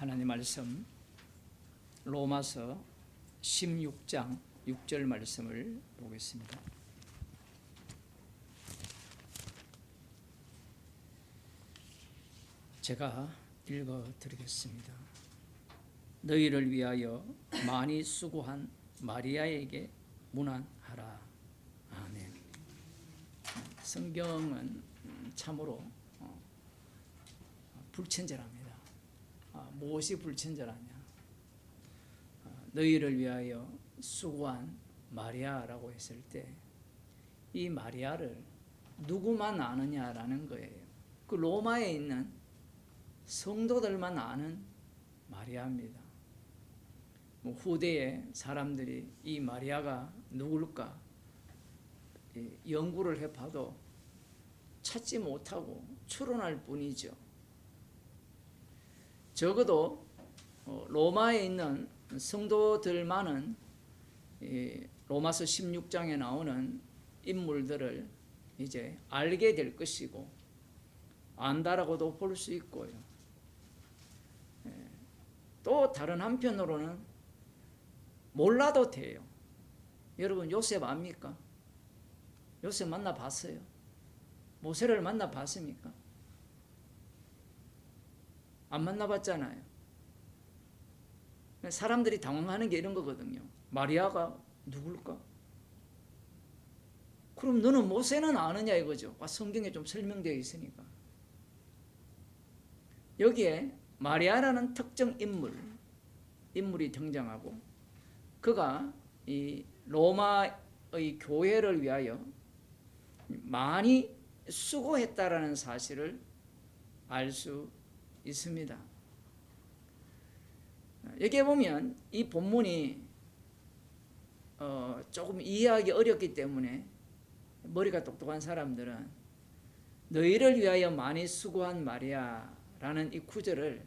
하나님 말씀 로마서 16장 6절 말씀을 보겠습니다. 제가 읽어 드리겠습니다. 너희를 위하여 많이 수고한 마리아에게 문안하라. 아멘. 성경은 참으로 불친절합니다. 무엇이 불친절하냐? 너희를 위하여 수고한 마리아라고 했을 때 이 마리아를 누구만 아느냐라는 거예요. 그 로마에 있는 성도들만 아는 마리아입니다. 후대에 사람들이 이 마리아가 누굴까 연구를 해봐도 찾지 못하고 추론할 뿐이죠. 적어도 로마에 있는 성도들만은 로마서 16장에 나오는 인물들을 이제 알게 될 것이고 안다라고도 볼 수 있고요. 또 다른 한편으로는 몰라도 돼요. 여러분 요셉 압니까? 요셉 만나봤어요? 모세를 만나봤습니까? 안 만나봤잖아요. 사람들이 당황하는 게 이런 거거든요. 마리아가 누굴까? 그럼 너는 모세는 아느냐 이거죠. 성경에 좀 설명되어 있으니까. 여기에 마리아라는 특정 인물이 등장하고 그가 이 로마의 교회를 위하여 많이 수고했다라는 사실을 알 수 있습니다. 여기에 보면 이 본문이 조금 이해하기 어렵기 때문에 머리가 똑똑한 사람들은 너희를 위하여 많이 수고한 마리아라는 이 구절을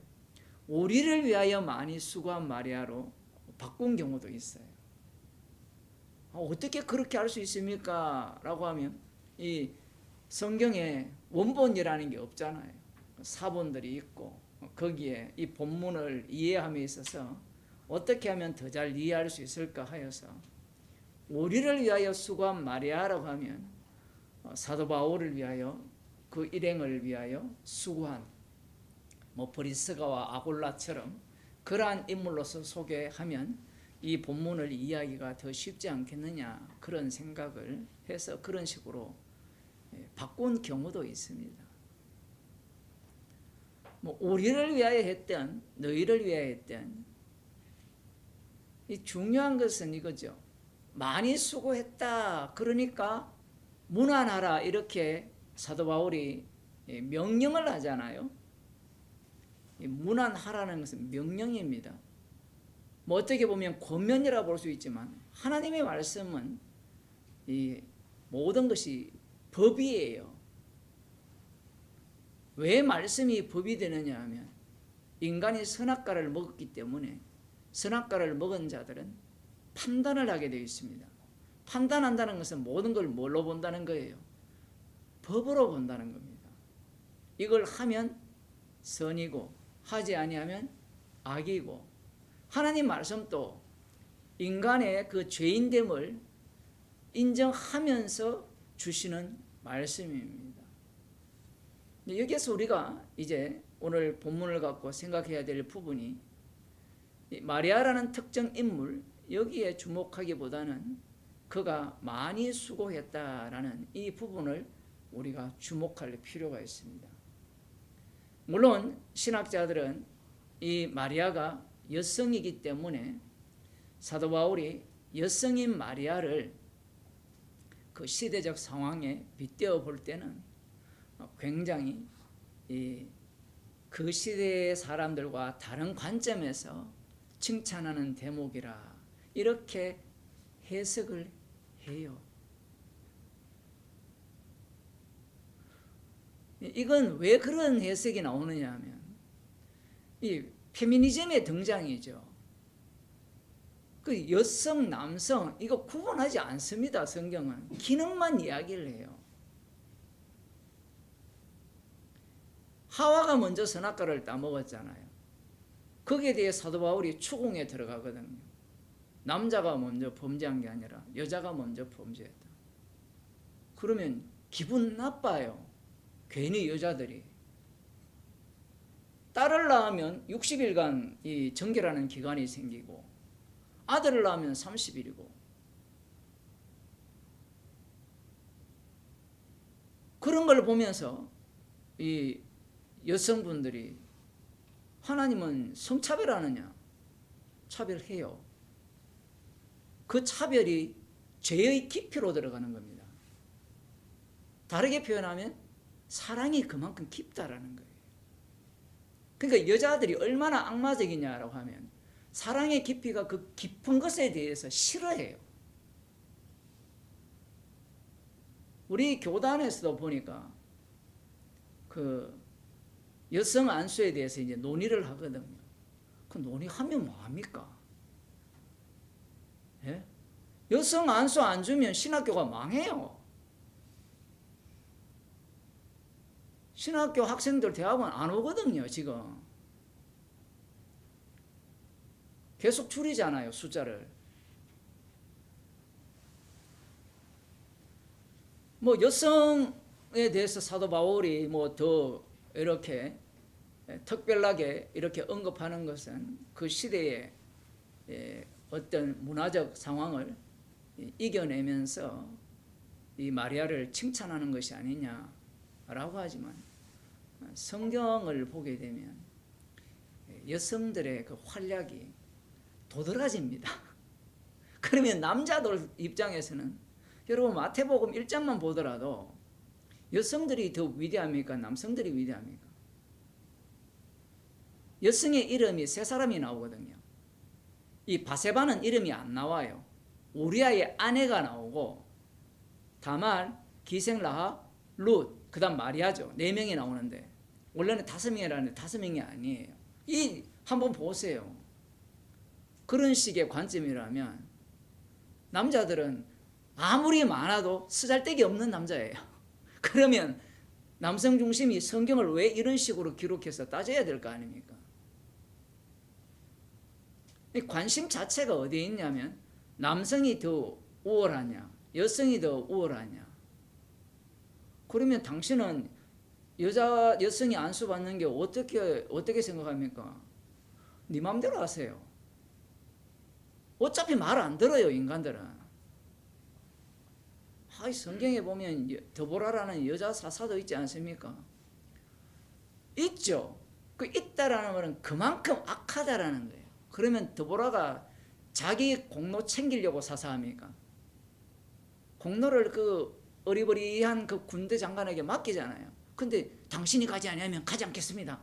우리를 위하여 많이 수고한 마리아로 바꾼 경우도 있어요. 어떻게 그렇게 할 수 있습니까? 라고 하면 이 성경에 원본이라는 게 없잖아요. 사본들이 있고 거기에 이 본문을 이해함에 있어서 어떻게 하면 더 잘 이해할 수 있을까 하여서 우리를 위하여 수고한 마리아라고 하면 사도 바울을 위하여 그 일행을 위하여 수고한 브리스가와 아골라처럼 그러한 인물로서 소개하면 이 본문을 이해하기가 더 쉽지 않겠느냐 그런 생각을 해서 그런 식으로 바꾼 경우도 있습니다. 우리를 위하여 했든 너희를 위하여 했든 이 중요한 것은 이거죠. 많이 수고했다. 그러니까 문안하라 이렇게 사도 바울이 명령을 하잖아요. 문안하라는 것은 명령입니다. 어떻게 보면 권면이라 볼 수 있지만 하나님의 말씀은 이 모든 것이 법이에요. 왜 말씀이 법이 되느냐 하면 인간이 선악과를 먹었기 때문에 선악과를 먹은 자들은 판단을 하게 되어 있습니다. 판단한다는 것은 모든 걸 뭘로 본다는 거예요? 법으로 본다는 겁니다. 이걸 하면 선이고 하지 아니하면 악이고 하나님 말씀도 인간의 그 죄인됨을 인정하면서 주시는 말씀입니다. 여기에서 우리가 이제 오늘 본문을 갖고 생각해야 될 부분이 마리아라는 특정 인물 여기에 주목하기보다는 그가 많이 수고했다라는 이 부분을 우리가 주목할 필요가 있습니다. 물론 신학자들은 이 마리아가 여성이기 때문에 사도 바울이 여성인 마리아를 그 시대적 상황에 빗대어 볼 때는 굉장히 그 시대의 사람들과 다른 관점에서 칭찬하는 대목이라 이렇게 해석을 해요. 이건 왜 그런 해석이 나오느냐 하면 이 페미니즘의 등장이죠. 그 여성, 남성 이거 구분하지 않습니다. 성경은 기능만 이야기를 해요. 하와가 먼저 선악과를 따먹었잖아요. 거기에 대해 사도 바울이 추궁에 들어가거든요. 남자가 먼저 범죄한 게 아니라 여자가 먼저 범죄했다. 그러면 기분 나빠요. 괜히 여자들이. 딸을 낳으면 60일간 이 정결하는 기간이 생기고 아들을 낳으면 30일이고 그런 걸 보면서 이 여성분들이 하나님은 성차별하느냐? 차별해요. 그 차별이 죄의 깊이로 들어가는 겁니다. 다르게 표현하면 사랑이 그만큼 깊다라는 거예요. 그러니까 여자들이 얼마나 악마적이냐라고 하면 사랑의 깊이가 그 깊은 것에 대해서 싫어해요. 우리 교단에서도 보니까 그 여성 안수에 대해서 이제 논의를 하거든요. 그 논의하면 뭐합니까? 예? 여성 안수 안 주면 신학교가 망해요. 신학교 학생들 대학원 안 오거든요, 지금. 계속 줄이잖아요, 숫자를. 뭐 여성에 대해서 사도 바울이 뭐 더 이렇게 특별하게 이렇게 언급하는 것은 그 시대의 어떤 문화적 상황을 이겨내면서 이 마리아를 칭찬하는 것이 아니냐라고 하지만 성경을 보게 되면 여성들의 그 활약이 도드라집니다. 그러면 남자들 입장에서는 여러분 마태복음 1장만 보더라도 여성들이 더 위대합니까? 남성들이 위대합니까? 여성의 이름이 세 사람이 나오거든요. 이 바세바는 이름이 안 나와요. 우리아의 아내가 나오고 다말, 기생 라하, 룻, 그 다음 마리아죠. 4명이 나오는데 원래는 5명이라는데 5명이 아니에요. 이 한번 보세요. 그런 식의 관점이라면 남자들은 아무리 많아도 쓰잘데기 없는 남자예요. 그러면 남성 중심이 성경을 왜 이런 식으로 기록해서 따져야 될 거 아닙니까? 이 관심 자체가 어디에 있냐면 남성이 더 우월하냐 여성이 더 우월하냐. 그러면 당신은 여성이 안수받는 게 어떻게 생각합니까? 네 마음대로 하세요. 어차피 말 안 들어요, 인간들은. 성경에 보면 드보라라는 여자 사사도 있지 않습니까? 있죠. 그 있다라는 말은 그만큼 악하다라는 거예요. 그러면 드보라가 자기 공로 챙기려고 사사합니까? 공로를 그 어리버리한 그 군대 장관에게 맡기잖아요. 근데 당신이 가지 아니하면 가지 않겠습니다.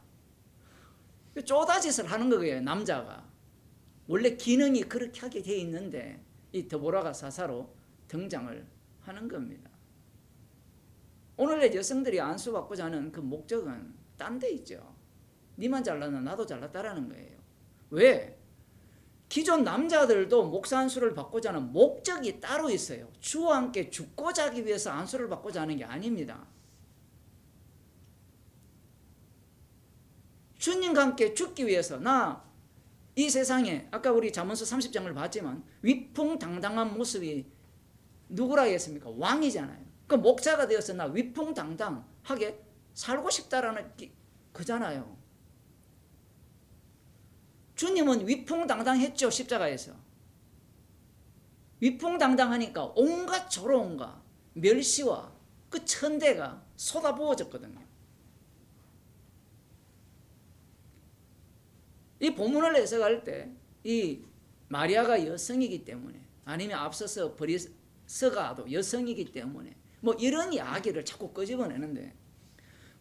쪼다짓을 하는 거예요, 남자가. 원래 기능이 그렇게 하게 돼 있는데 이 드보라가 사사로 등장을 하는 겁니다. 오늘의 여성들이 안수받고자 하는 그 목적은 딴 데 있죠. 니만 잘났나 나도 잘났다라는 거예요. 왜? 기존 남자들도 목사 안수를 받고자 하는 목적이 따로 있어요. 주와 함께 죽고자 하기 위해서 안수를 받고자 하는 게 아닙니다. 주님과 함께 죽기 위해서 나 이 세상에 아까 우리 잠언서 30장을 봤지만 위풍당당한 모습이 누구라 했습니까? 왕이잖아요. 그 목자가 되어서 나 위풍당당하게 살고 싶다라는 그잖아요. 주님은 위풍당당했죠, 십자가에서. 위풍당당하니까 온갖 조롱과 멸시와 그 천대가 쏟아부어졌거든요. 이 본문을 해석할 때 이 마리아가 여성이기 때문에 아니면 앞서서 버리스가도 여성이기 때문에 뭐 이런 이야기를 자꾸 끄집어내는데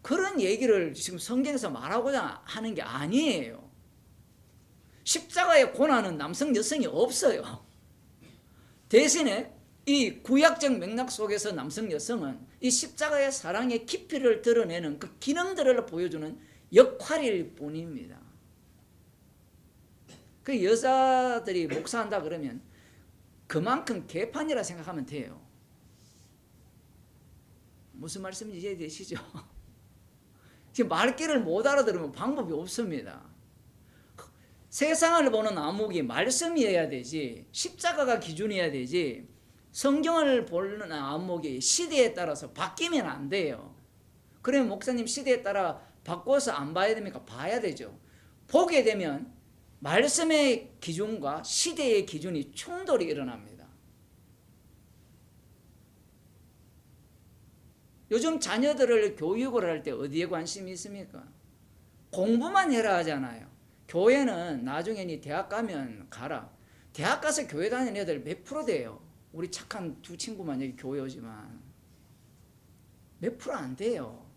그런 얘기를 지금 성경에서 말하고자 하는 게 아니에요. 십자가의 고난은 남성 여성이 없어요. 대신에 이 구약적 맥락 속에서 남성 여성은 이 십자가의 사랑의 깊이를 드러내는 그 기능들을 보여주는 역할일 뿐입니다. 그 여자들이 목사한다 그러면 그만큼 개판이라 생각하면 돼요. 무슨 말씀인지 이해되시죠? 지금 말귀를 못 알아들으면 방법이 없습니다. 세상을 보는 안목이 말씀이어야 되지, 십자가가 기준이어야 되지, 성경을 보는 안목이 시대에 따라서 바뀌면 안 돼요. 그러면 목사님 시대에 따라 바꿔서 안 봐야 됩니까? 봐야 되죠. 보게 되면 말씀의 기준과 시대의 기준이 충돌이 일어납니다. 요즘 자녀들을 교육을 할 때 어디에 관심이 있습니까? 공부만 해라 하잖아요. 교회는 나중에 니 대학 가면 가라. 대학 가서 교회 다니는 애들 몇 프로 돼요? 우리 착한 두 친구만 여기 교회 오지만 몇 프로 안 돼요.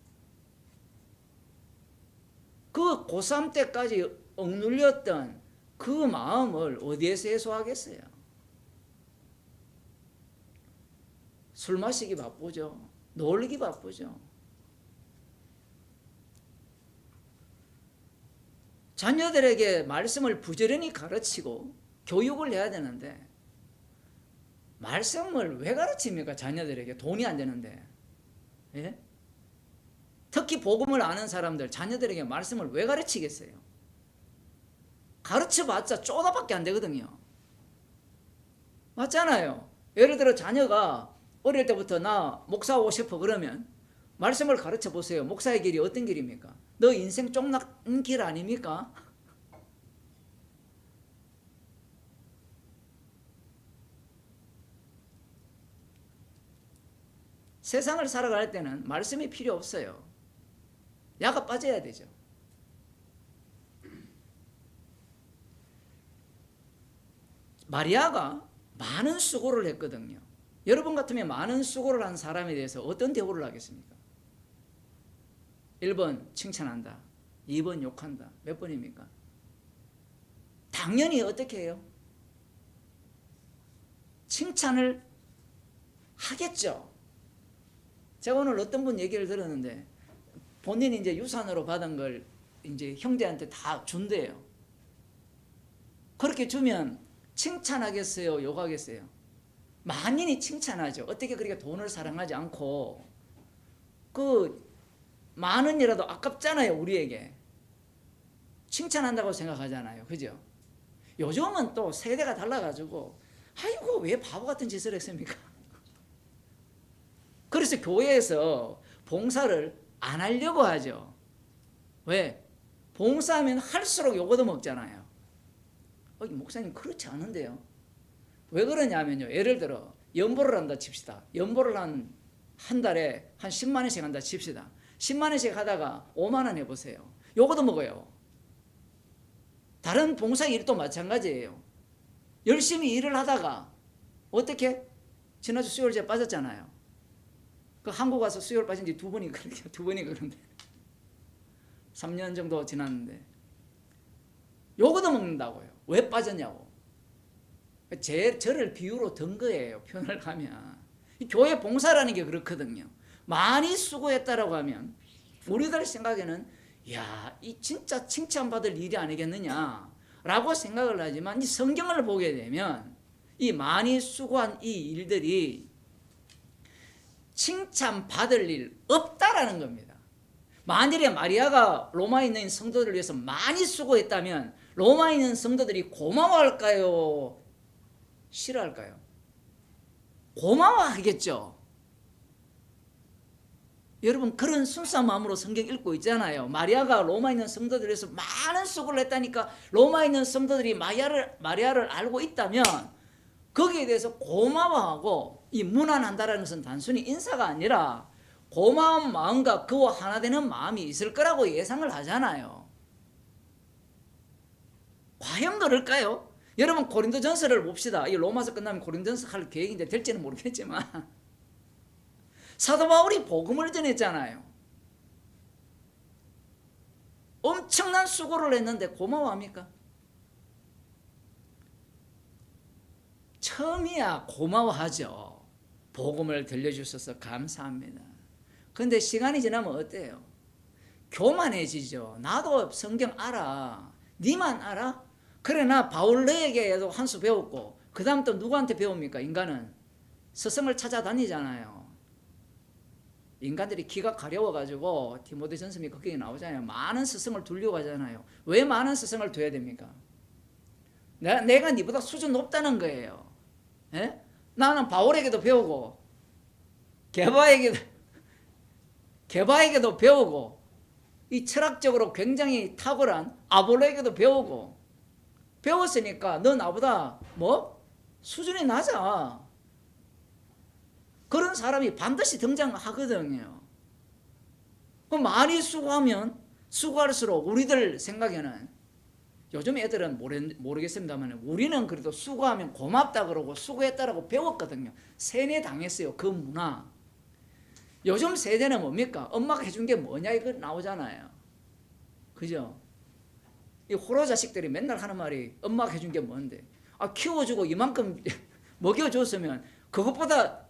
그 고3 때까지 억눌렸던 그 마음을 어디에서 해소하겠어요? 술 마시기 바쁘죠. 놀기 바쁘죠. 자녀들에게 말씀을 부지런히 가르치고 교육을 해야 되는데 말씀을 왜 가르칩니까? 자녀들에게 돈이 안 되는데. 예? 특히 복음을 아는 사람들 자녀들에게 말씀을 왜 가르치겠어요? 가르쳐봤자 쪼다밖에 안 되거든요. 맞잖아요. 예를 들어 자녀가 어릴 때부터 나 목사하고 싶어 그러면 말씀을 가르쳐 보세요. 목사의 길이 어떤 길입니까? 너 인생 쫑난 길 아닙니까? 세상을 살아갈 때는 말씀이 필요 없어요. 야가 빠져야 되죠. 마리아가 많은 수고를 했거든요. 여러분 같으면 많은 수고를 한 사람에 대해서 어떤 대우를 하겠습니까? 1번 칭찬한다. 2번 욕한다. 몇 번입니까? 당연히 어떻게 해요? 칭찬을 하겠죠. 제가 오늘 어떤 분 얘기를 들었는데 본인이 이제 유산으로 받은 걸 이제 형제한테 다 준대요. 그렇게 주면 칭찬하겠어요? 욕하겠어요? 만인이 칭찬하죠. 어떻게 그렇게 돈을 사랑하지 않고 그 만 원이라도 아깝잖아요. 우리에게 칭찬한다고 생각하잖아요. 그죠? 요즘은 또 세대가 달라가지고 아이고 왜 바보 같은 짓을 했습니까? 그래서 교회에서 봉사를 안 하려고 하죠. 왜? 봉사하면 할수록 욕 얻어먹잖아요. 목사님 그렇지 않은데요. 왜 그러냐면요. 예를 들어 연보를 한다 칩시다. 연보를 한 달에 한 10만 원씩 한다 칩시다. 10만 원씩 하다가 5만 원 해보세요. 욕 얻어먹어요. 다른 봉사 일도 마찬가지예요. 열심히 일을 하다가 어떻게? 지난주 수요일제 빠졌잖아요. 그 한국 와서 수요일 빠진 지 2번이 그렇게 2번이 그런데 3년 정도 지났는데 욕 얻어먹는다고요. 왜 빠졌냐고. 저를 비유로 든 거예요. 표현을 하면. 교회 봉사라는 게 그렇거든요. 많이 수고했다라고 하면 우리들 생각에는 야, 이 진짜 칭찬받을 일이 아니겠느냐라고 생각을 하지만 이 성경을 보게 되면 이 많이 수고한 이 일들이 칭찬받을 일 없다라는 겁니다. 만일에 마리아가 로마에 있는 성도들을 위해서 많이 수고했다면 로마에 있는 성도들이 고마워할까요? 싫어할까요? 고마워하겠죠. 여러분 그런 순수한 마음으로 성경 읽고 있잖아요. 마리아가 로마에 있는 성도들을 위해서 많은 수고를 했다니까 로마에 있는 성도들이 마리아를 알고 있다면 거기에 대해서 고마워하고 이 문안한다는 것은 단순히 인사가 아니라 고마운 마음과 그와 하나 되는 마음이 있을 거라고 예상을 하잖아요. 과연 그럴까요? 여러분 고린도전서를 봅시다. 이 로마서 끝나면 고린도전서 할 계획인데 될지는 모르겠지만 사도 바울이 복음을 전했잖아요. 엄청난 수고를 했는데 고마워합니까? 처음이야 고마워하죠. 복음을 들려주셔서 감사합니다. 그런데 시간이 지나면 어때요? 교만해지죠. 나도 성경 알아. 니만 알아? 그래 나 바울 너에게도 한 수 배웠고 그 다음 또 누구한테 배웁니까? 인간은 스승을 찾아다니잖아요. 인간들이 기가 가려워가지고 디모데전서 거기에 나오잖아요. 많은 스승을 두려고 하잖아요. 왜 많은 스승을 둬야 됩니까? 내가 니보다 수준 높다는 거예요. 예? 나는 바울에게도 배우고 게바에게도 배우고 이 철학적으로 굉장히 탁월한 아볼로에게도 배웠으니까 너 나보다 뭐 수준이 낮아. 그런 사람이 반드시 등장하거든요. 그럼 많이 수고하면 수고할수록 우리들 생각에는, 요즘 애들은 모르겠습니다만 우리는 그래도 수고하면 고맙다 그러고 수고했다라고 배웠거든요. 세뇌당했어요. 그 문화. 요즘 세대는 뭡니까? 엄마가 해준 게 뭐냐 이거 나오잖아요. 그죠? 이 호로 자식들이 맨날 하는 말이 엄마가 해준 게 뭔데? 키워주고 이만큼 먹여줬으면 그것보다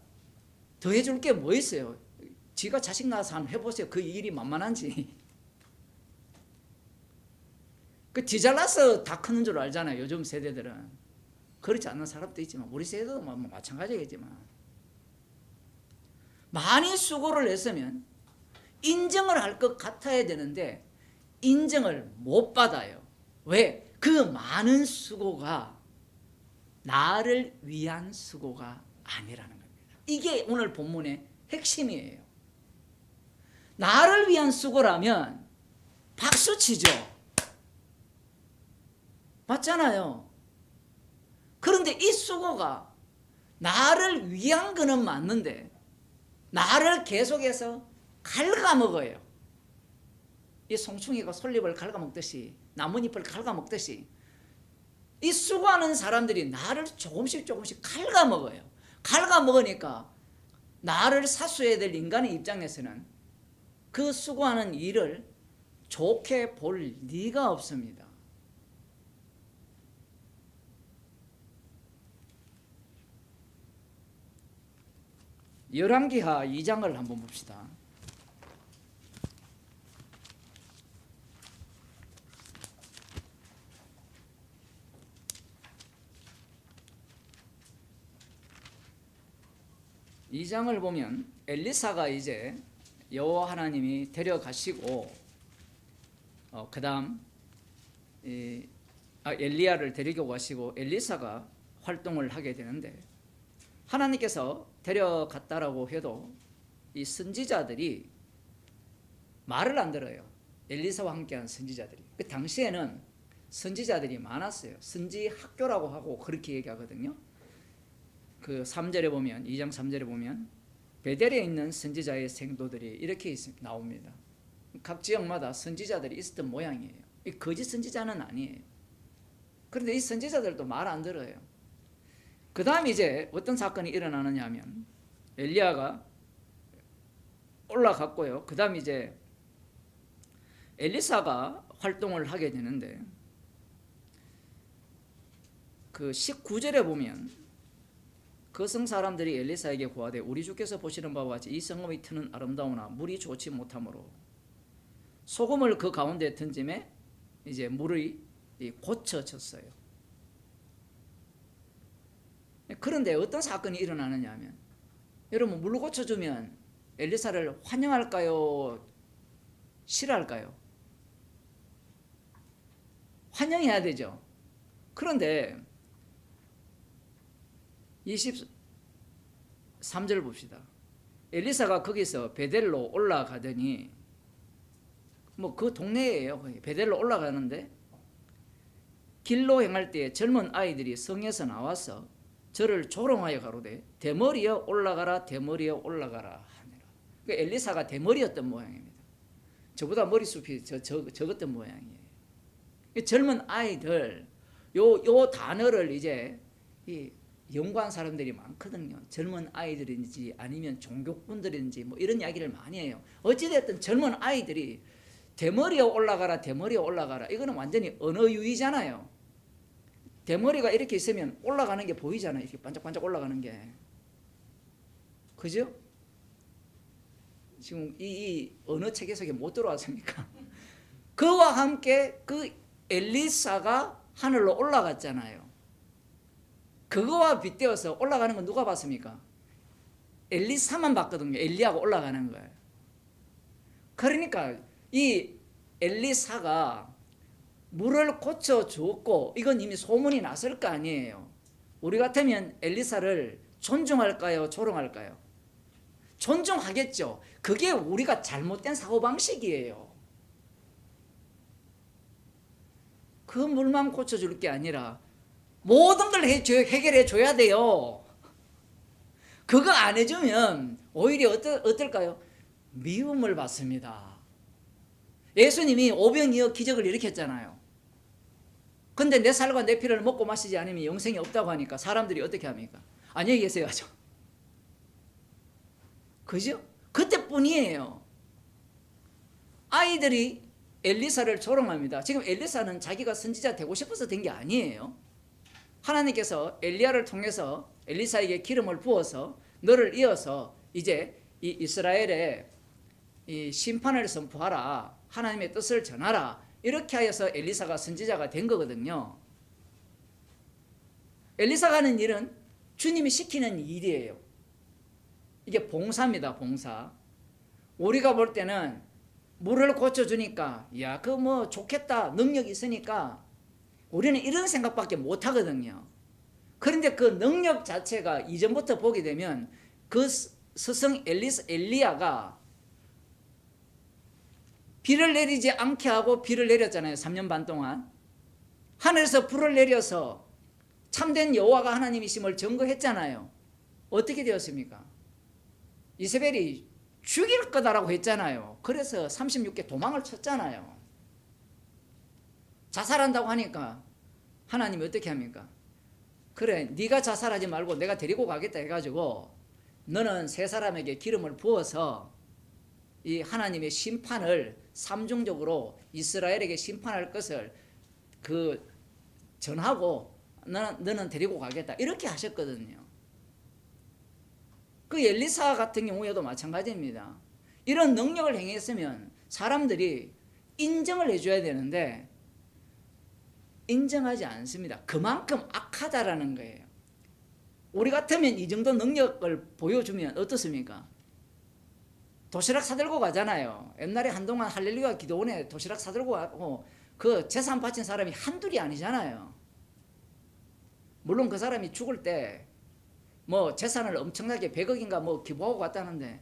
더 해줄 게 뭐 있어요? 지가 자식 낳아서 한번 해보세요. 그 일이 만만한지. 지 잘나서 다 크는 줄 알잖아요. 요즘 세대들은. 그렇지 않는 사람도 있지만 우리 세대도 마찬가지겠지만 많이 수고를 했으면 인정을 할 것 같아야 되는데 인정을 못 받아요. 왜? 그 많은 수고가 나를 위한 수고가 아니라는 겁니다. 이게 오늘 본문의 핵심이에요. 나를 위한 수고라면 박수치죠. 맞잖아요. 그런데 이 수고가 나를 위한 거는 맞는데 나를 계속해서 갉아먹어요. 이 송충이가 솔잎을 갉아먹듯이, 나뭇잎을 갉아먹듯이 이 수고하는 사람들이 나를 조금씩 갉아먹어요. 갉아먹으니까 나를 사수해야 될 인간의 입장에서는 그 수고하는 일을 좋게 볼 리가 없습니다. 열왕기하 2장을 한번 봅시다. 이 장을 보면 엘리사가 이제 여호와 하나님이 데려가시고 그다음 엘리야를 데리고 가시고 엘리사가 활동을 하게 되는데, 하나님께서 데려갔다라고 해도 이 선지자들이 말을 안 들어요. 엘리사와 함께한 선지자들이. 그 당시에는 선지자들이 많았어요. 선지 학교라고 하고 그렇게 얘기하거든요. 그 3절에 보면, 2장 3절에 보면 베델에 있는 선지자의 생도들이 이렇게 나옵니다. 각 지역마다 선지자들이 있었던 모양이에요. 이 거짓 선지자는 아니에요. 그런데 이 선지자들도 말 안 들어요. 그 다음 이제 어떤 사건이 일어나느냐 하면 엘리야가 올라갔고요. 그 다음 이제 엘리사가 활동을 하게 되는데, 그 19절에 보면 그 성 사람들이 엘리사에게 고하되 우리 주께서 보시는 바와 같이 이 성읍의 터는 아름다우나 물이 좋지 못하므로 소금을 그 가운데 던짐에 이제 물이 고쳐졌어요. 그런데 어떤 사건이 일어나느냐 하면, 여러분 물로 고쳐주면 엘리사를 환영할까요? 싫어할까요? 환영해야 되죠. 그런데 23절 봅시다. 엘리사가 거기서 베델로 올라가더니, 뭐 그 동네예요. 베델로 올라가는데 길로 행할 때에 젊은 아이들이 성에서 나와서 저를 조롱하여 가로되 대머리여 올라가라 대머리여 올라가라 하니라. 그러니까 엘리사가 대머리였던 모양입니다. 저보다 머리숱이 적었던 모양이에요. 젊은 아이들, 요 단어를 이제 이 연구한 사람들이 많거든요. 젊은 아이들인지 아니면 종교꾼들인지 뭐 이런 이야기를 많이 해요. 어찌됐든 젊은 아이들이 대머리에 올라가라 대머리에 올라가라, 이거는 완전히 언어유희잖아요. 대머리가 이렇게 있으면 올라가는 게 보이잖아요. 이렇게 반짝반짝 올라가는 게. 그죠? 지금 이 언어 체계 속에 못 들어왔습니까? 그와 함께 그 엘리사가 하늘로 올라갔잖아요. 그거와 빗대어서 올라가는 건 누가 봤습니까? 엘리사만 봤거든요. 엘리야가 올라가는 거예요. 그러니까 이 엘리사가 물을 고쳐 주었고 이건 이미 소문이 났을 거 아니에요. 우리 같으면 엘리사를 존중할까요? 조롱할까요? 존중하겠죠. 그게 우리가 잘못된 사고방식이에요. 그 물만 고쳐줄 게 아니라 모든 걸 해결해 줘야 돼요. 그거 안 해주면 오히려 어떨까요? 미움을 받습니다. 예수님이 오병이어 기적을 일으켰잖아요. 근데 내 살과 내 피를 먹고 마시지 않으면 영생이 없다고 하니까 사람들이 어떻게 합니까? 안녕히 계세요 하죠. 그죠? 그때뿐이에요. 아이들이 엘리사를 조롱합니다. 지금 엘리사는 자기가 선지자 되고 싶어서 된 게 아니에요. 하나님께서 엘리야를 통해서 엘리사에게 기름을 부어서 너를 이어서 이제 이 이스라엘에 이 심판을 선포하라. 하나님의 뜻을 전하라. 이렇게 하여서 엘리사가 선지자가 된 거거든요. 엘리사가 하는 일은 주님이 시키는 일이에요. 이게 봉사입니다. 봉사. 우리가 볼 때는 물을 고쳐주니까 야, 그 뭐 좋겠다. 능력이 있으니까 우리는 이런 생각밖에 못 하거든요. 그런데 그 능력 자체가 이전부터 보게 되면 그 스승 엘리야가 비를 내리지 않게 하고 비를 내렸잖아요. 3년 반 동안. 하늘에서 불을 내려서 참된 여호와가 하나님이심을 증거했잖아요. 어떻게 되었습니까? 이세벨이 죽일 거다라고 했잖아요. 그래서 36개 도망을 쳤잖아요. 자살한다고 하니까 하나님이 어떻게 합니까? 그래, 네가 자살하지 말고 내가 데리고 가겠다 해가지고 너는 세 사람에게 기름을 부어서 이 하나님의 심판을 삼중적으로 이스라엘에게 심판할 것을 그 전하고 너는 데리고 가겠다 이렇게 하셨거든요. 그 엘리사 같은 경우에도 마찬가지입니다. 이런 능력을 행했으면 사람들이 인정을 해줘야 되는데 인정하지 않습니다. 그만큼 악하다라는 거예요. 우리 같으면 이 정도 능력을 보여주면 어떻습니까? 도시락 사들고 가잖아요. 옛날에 한동안 할렐루야 기도원에 도시락 사들고 가고 그 재산 바친 사람이 한둘이 아니잖아요. 물론 그 사람이 죽을 때 뭐 재산을 엄청나게 100억인가 뭐 기부하고 갔다는데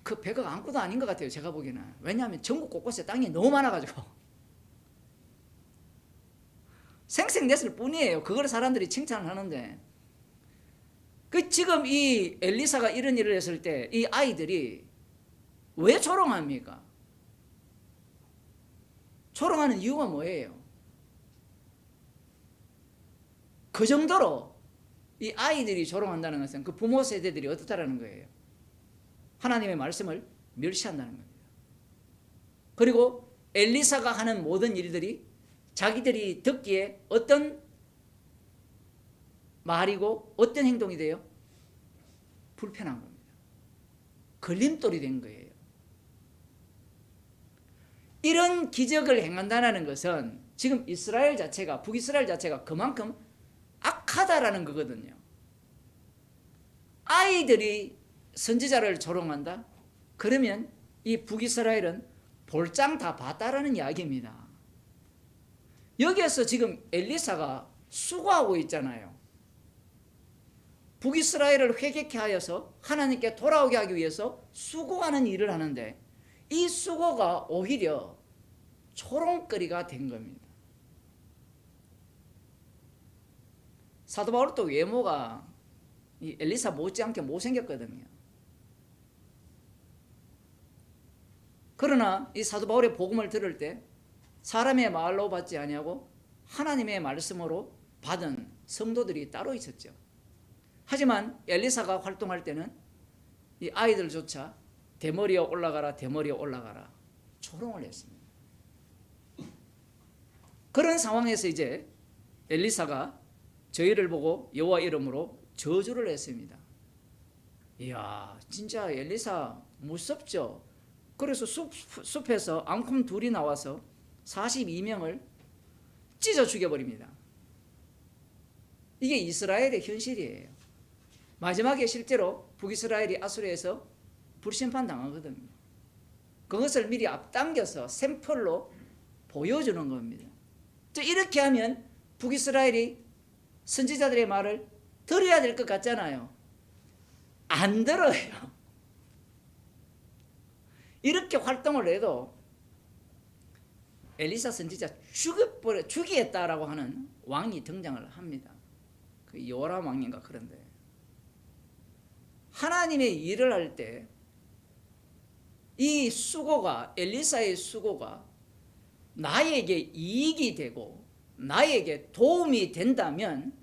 그 100억 아무것도 아닌 것 같아요. 제가 보기에는. 왜냐하면 전국 곳곳에 땅이 너무 많아가지고 생색냈을 뿐이에요. 그걸 사람들이 칭찬을 하는데 그 지금 이 엘리사가 이런 일을 했을 때 이 아이들이 왜 조롱합니까? 조롱하는 이유가 뭐예요? 그 정도로 이 아이들이 조롱한다는 것은 그 부모 세대들이 어떻다라는 거예요? 하나님의 말씀을 멸시한다는 겁니다. 그리고 엘리사가 하는 모든 일들이 자기들이 듣기에 어떤 말이고 어떤 행동이 돼요? 불편한 겁니다. 걸림돌이 된 거예요. 이런 기적을 행한다는 것은 지금 이스라엘 자체가 북이스라엘 자체가 그만큼 악하다라는 거거든요. 아이들이 선지자를 조롱한다? 그러면 이 북이스라엘은 볼장 다 봤다라는 이야기입니다. 여기에서 지금 엘리사가 수고하고 있잖아요. 북이스라엘을 회개케 하여서 하나님께 돌아오게 하기 위해서 수고하는 일을 하는데 이 수고가 오히려 조롱거리가 된 겁니다. 사도 바울도 외모가 이 엘리사 못지않게 못생겼거든요. 그러나 이 사도 바울의 복음을 들을 때 사람의 말로 받지 아니하고 하나님의 말씀으로 받은 성도들이 따로 있었죠. 하지만 엘리사가 활동할 때는 이 아이들조차 대머리에 올라가라 대머리에 올라가라 조롱을 했습니다. 그런 상황에서 이제 엘리사가 저희를 보고 여호와 이름으로 저주를 했습니다. 이야, 진짜 엘리사 무섭죠. 그래서 숲에서 앙콤 둘이 나와서 42명을 찢어 죽여버립니다. 이게 이스라엘의 현실이에요. 마지막에 실제로 북이스라엘이 아수르에서 불심판 당하거든요. 그것을 미리 앞당겨서 샘플로 보여주는 겁니다. 이렇게 하면 북이스라엘이 선지자들의 말을 들어야 될 것 같잖아요. 안 들어요. 이렇게 활동을 해도 엘리사 선지자 죽이겠다라고 하는 왕이 등장을 합니다. 그 요람 왕인가 그런데 하나님의 일을 할 때 이 수고가 엘리사의 수고가 나에게 이익이 되고 나에게 도움이 된다면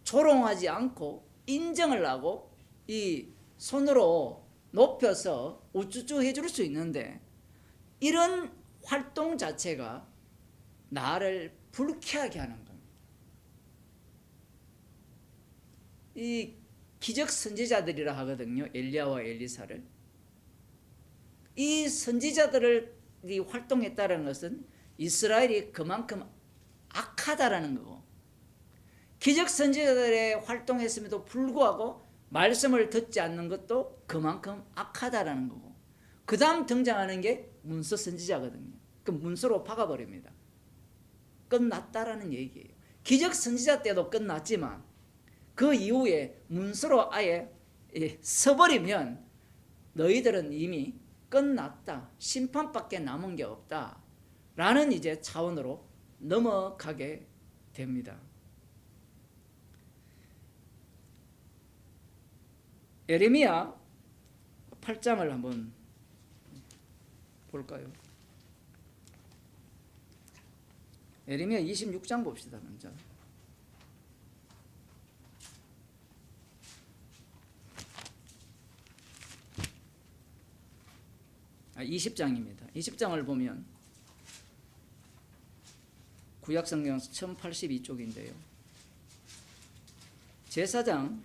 조롱하지 않고 인정을 하고 이 손으로 높여서 우쭈쭈 해줄 수 있는데 이런 활동 자체가 나를 불쾌하게 하는 겁니다. 이 기적 선지자들이라 하거든요. 엘리야와 엘리사를. 이 선지자들이 활동했다는 것은 이스라엘이 그만큼 악하다라는 거고, 기적 선지자들의 활동했음에도 불구하고 말씀을 듣지 않는 것도 그만큼 악하다라는 거고, 그 다음 등장하는 게 문서 선지자거든요. 그 문서로 박아버립니다. 끝났다라는 얘기예요. 기적 선지자 때도 끝났지만 그 이후에 문서로 아예 써버리면 너희들은 이미 끝났다, 심판밖에 남은 게 없다 라는 이제 차원으로 넘어가게 됩니다. 예레미야 8장을 한번 볼까요? 예레미야 26장 봅시다. 먼저 20장입니다. 20장을 보면 구약성경 1082쪽인데요. 제사장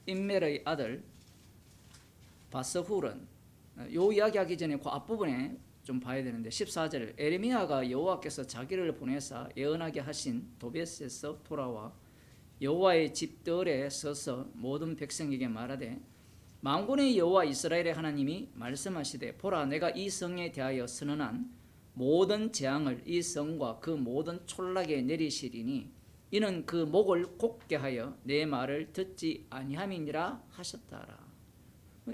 임멜의 아들 바스훌은, 요 이야기하기 전에 그 앞부분에 좀 봐야 되는데 14절, 에레미야가 여호와께서 자기를 보내사 예언하게 하신 도벳에서 돌아와 여호와의 집들에 서서 모든 백성에게 말하되, 만군의 여호와 이스라엘의 하나님이 말씀하시되, 보라, 내가 이 성에 대하여 선언한 모든 재앙을 이 성과 그 모든 촌락에 내리시리니 이는 그 목을 곧게 하여 내 말을 듣지 아니함이니라 하셨다라.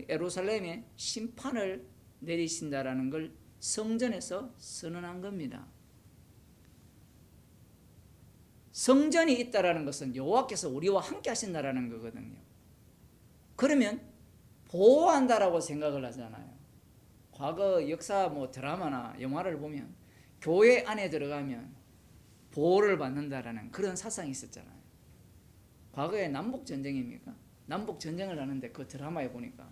예루살렘에 심판을 내리신다라는 걸 성전에서 선언한 겁니다. 성전이 있다라는 것은 여호와께서 우리와 함께 하신다라는 거거든요. 그러면 보호한다라고 생각을 하잖아요. 과거 역사 드라마나 영화를 보면 교회 안에 들어가면 보호를 받는다라는 그런 사상이 있었잖아요. 과거에 남북전쟁입니까? 남북전쟁을 하는데 그 드라마에 보니까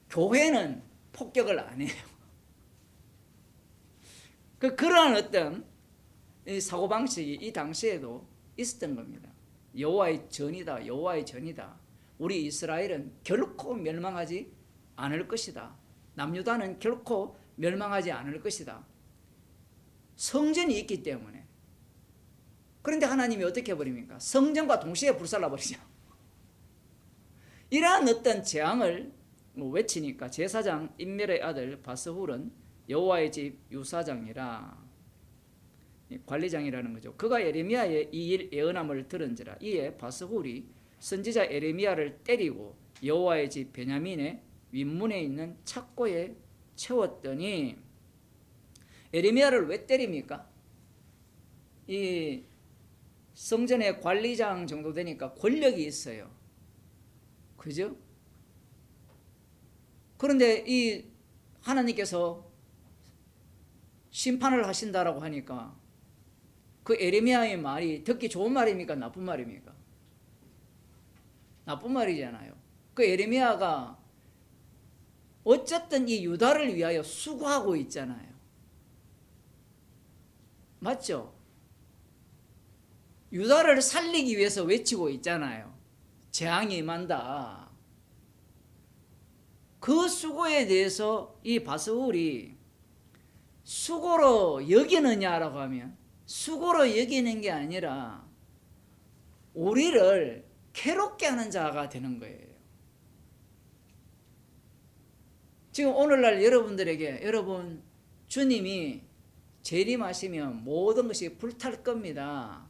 교회는 폭격을 안 해요. 그러한 어떤 사고방식이 이 당시에도 있었던 겁니다. 여호와의 전이다, 여호와의 전이다. 우리 이스라엘은 결코 멸망하지 않을 것이다. 남유다는 결코 멸망하지 않을 것이다. 성전이 있기 때문에. 그런데 하나님이 어떻게 해버립니까? 성전과 동시에 불살라버리죠. 이러한 어떤 재앙을 외치니까 제사장 임멜의 아들 바스훌은 여호와의 집 유사장이라, 관리장이라는 거죠. 그가 예레미야의 이 일 예언함을 들은지라. 이에 바스훌이 선지자 예레미야를 때리고 여호와의 집 베냐민의 윗문에 있는 착고에 채웠더니, 예레미야를 왜 때립니까? 이 성전의 관리장 정도 되니까 권력이 있어요. 그죠? 그런데 이 하나님께서 심판을 하신다라고 하니까 그 예레미야의 말이 듣기 좋은 말입니까? 나쁜 말입니까? 나쁜 말이잖아요. 그 예레미야가 어쨌든 이 유다를 위하여 수고하고 있잖아요. 맞죠? 유다를 살리기 위해서 외치고 있잖아요. 재앙이 임한다. 그 수고에 대해서 이 바스훌이 수고로 여기느냐라고 하면 수고로 여기는 게 아니라 우리를 괴롭게 하는 자가 되는 거예요. 지금 오늘날 여러분들에게, 여러분 주님이 재림하시면 모든 것이 불탈 겁니다.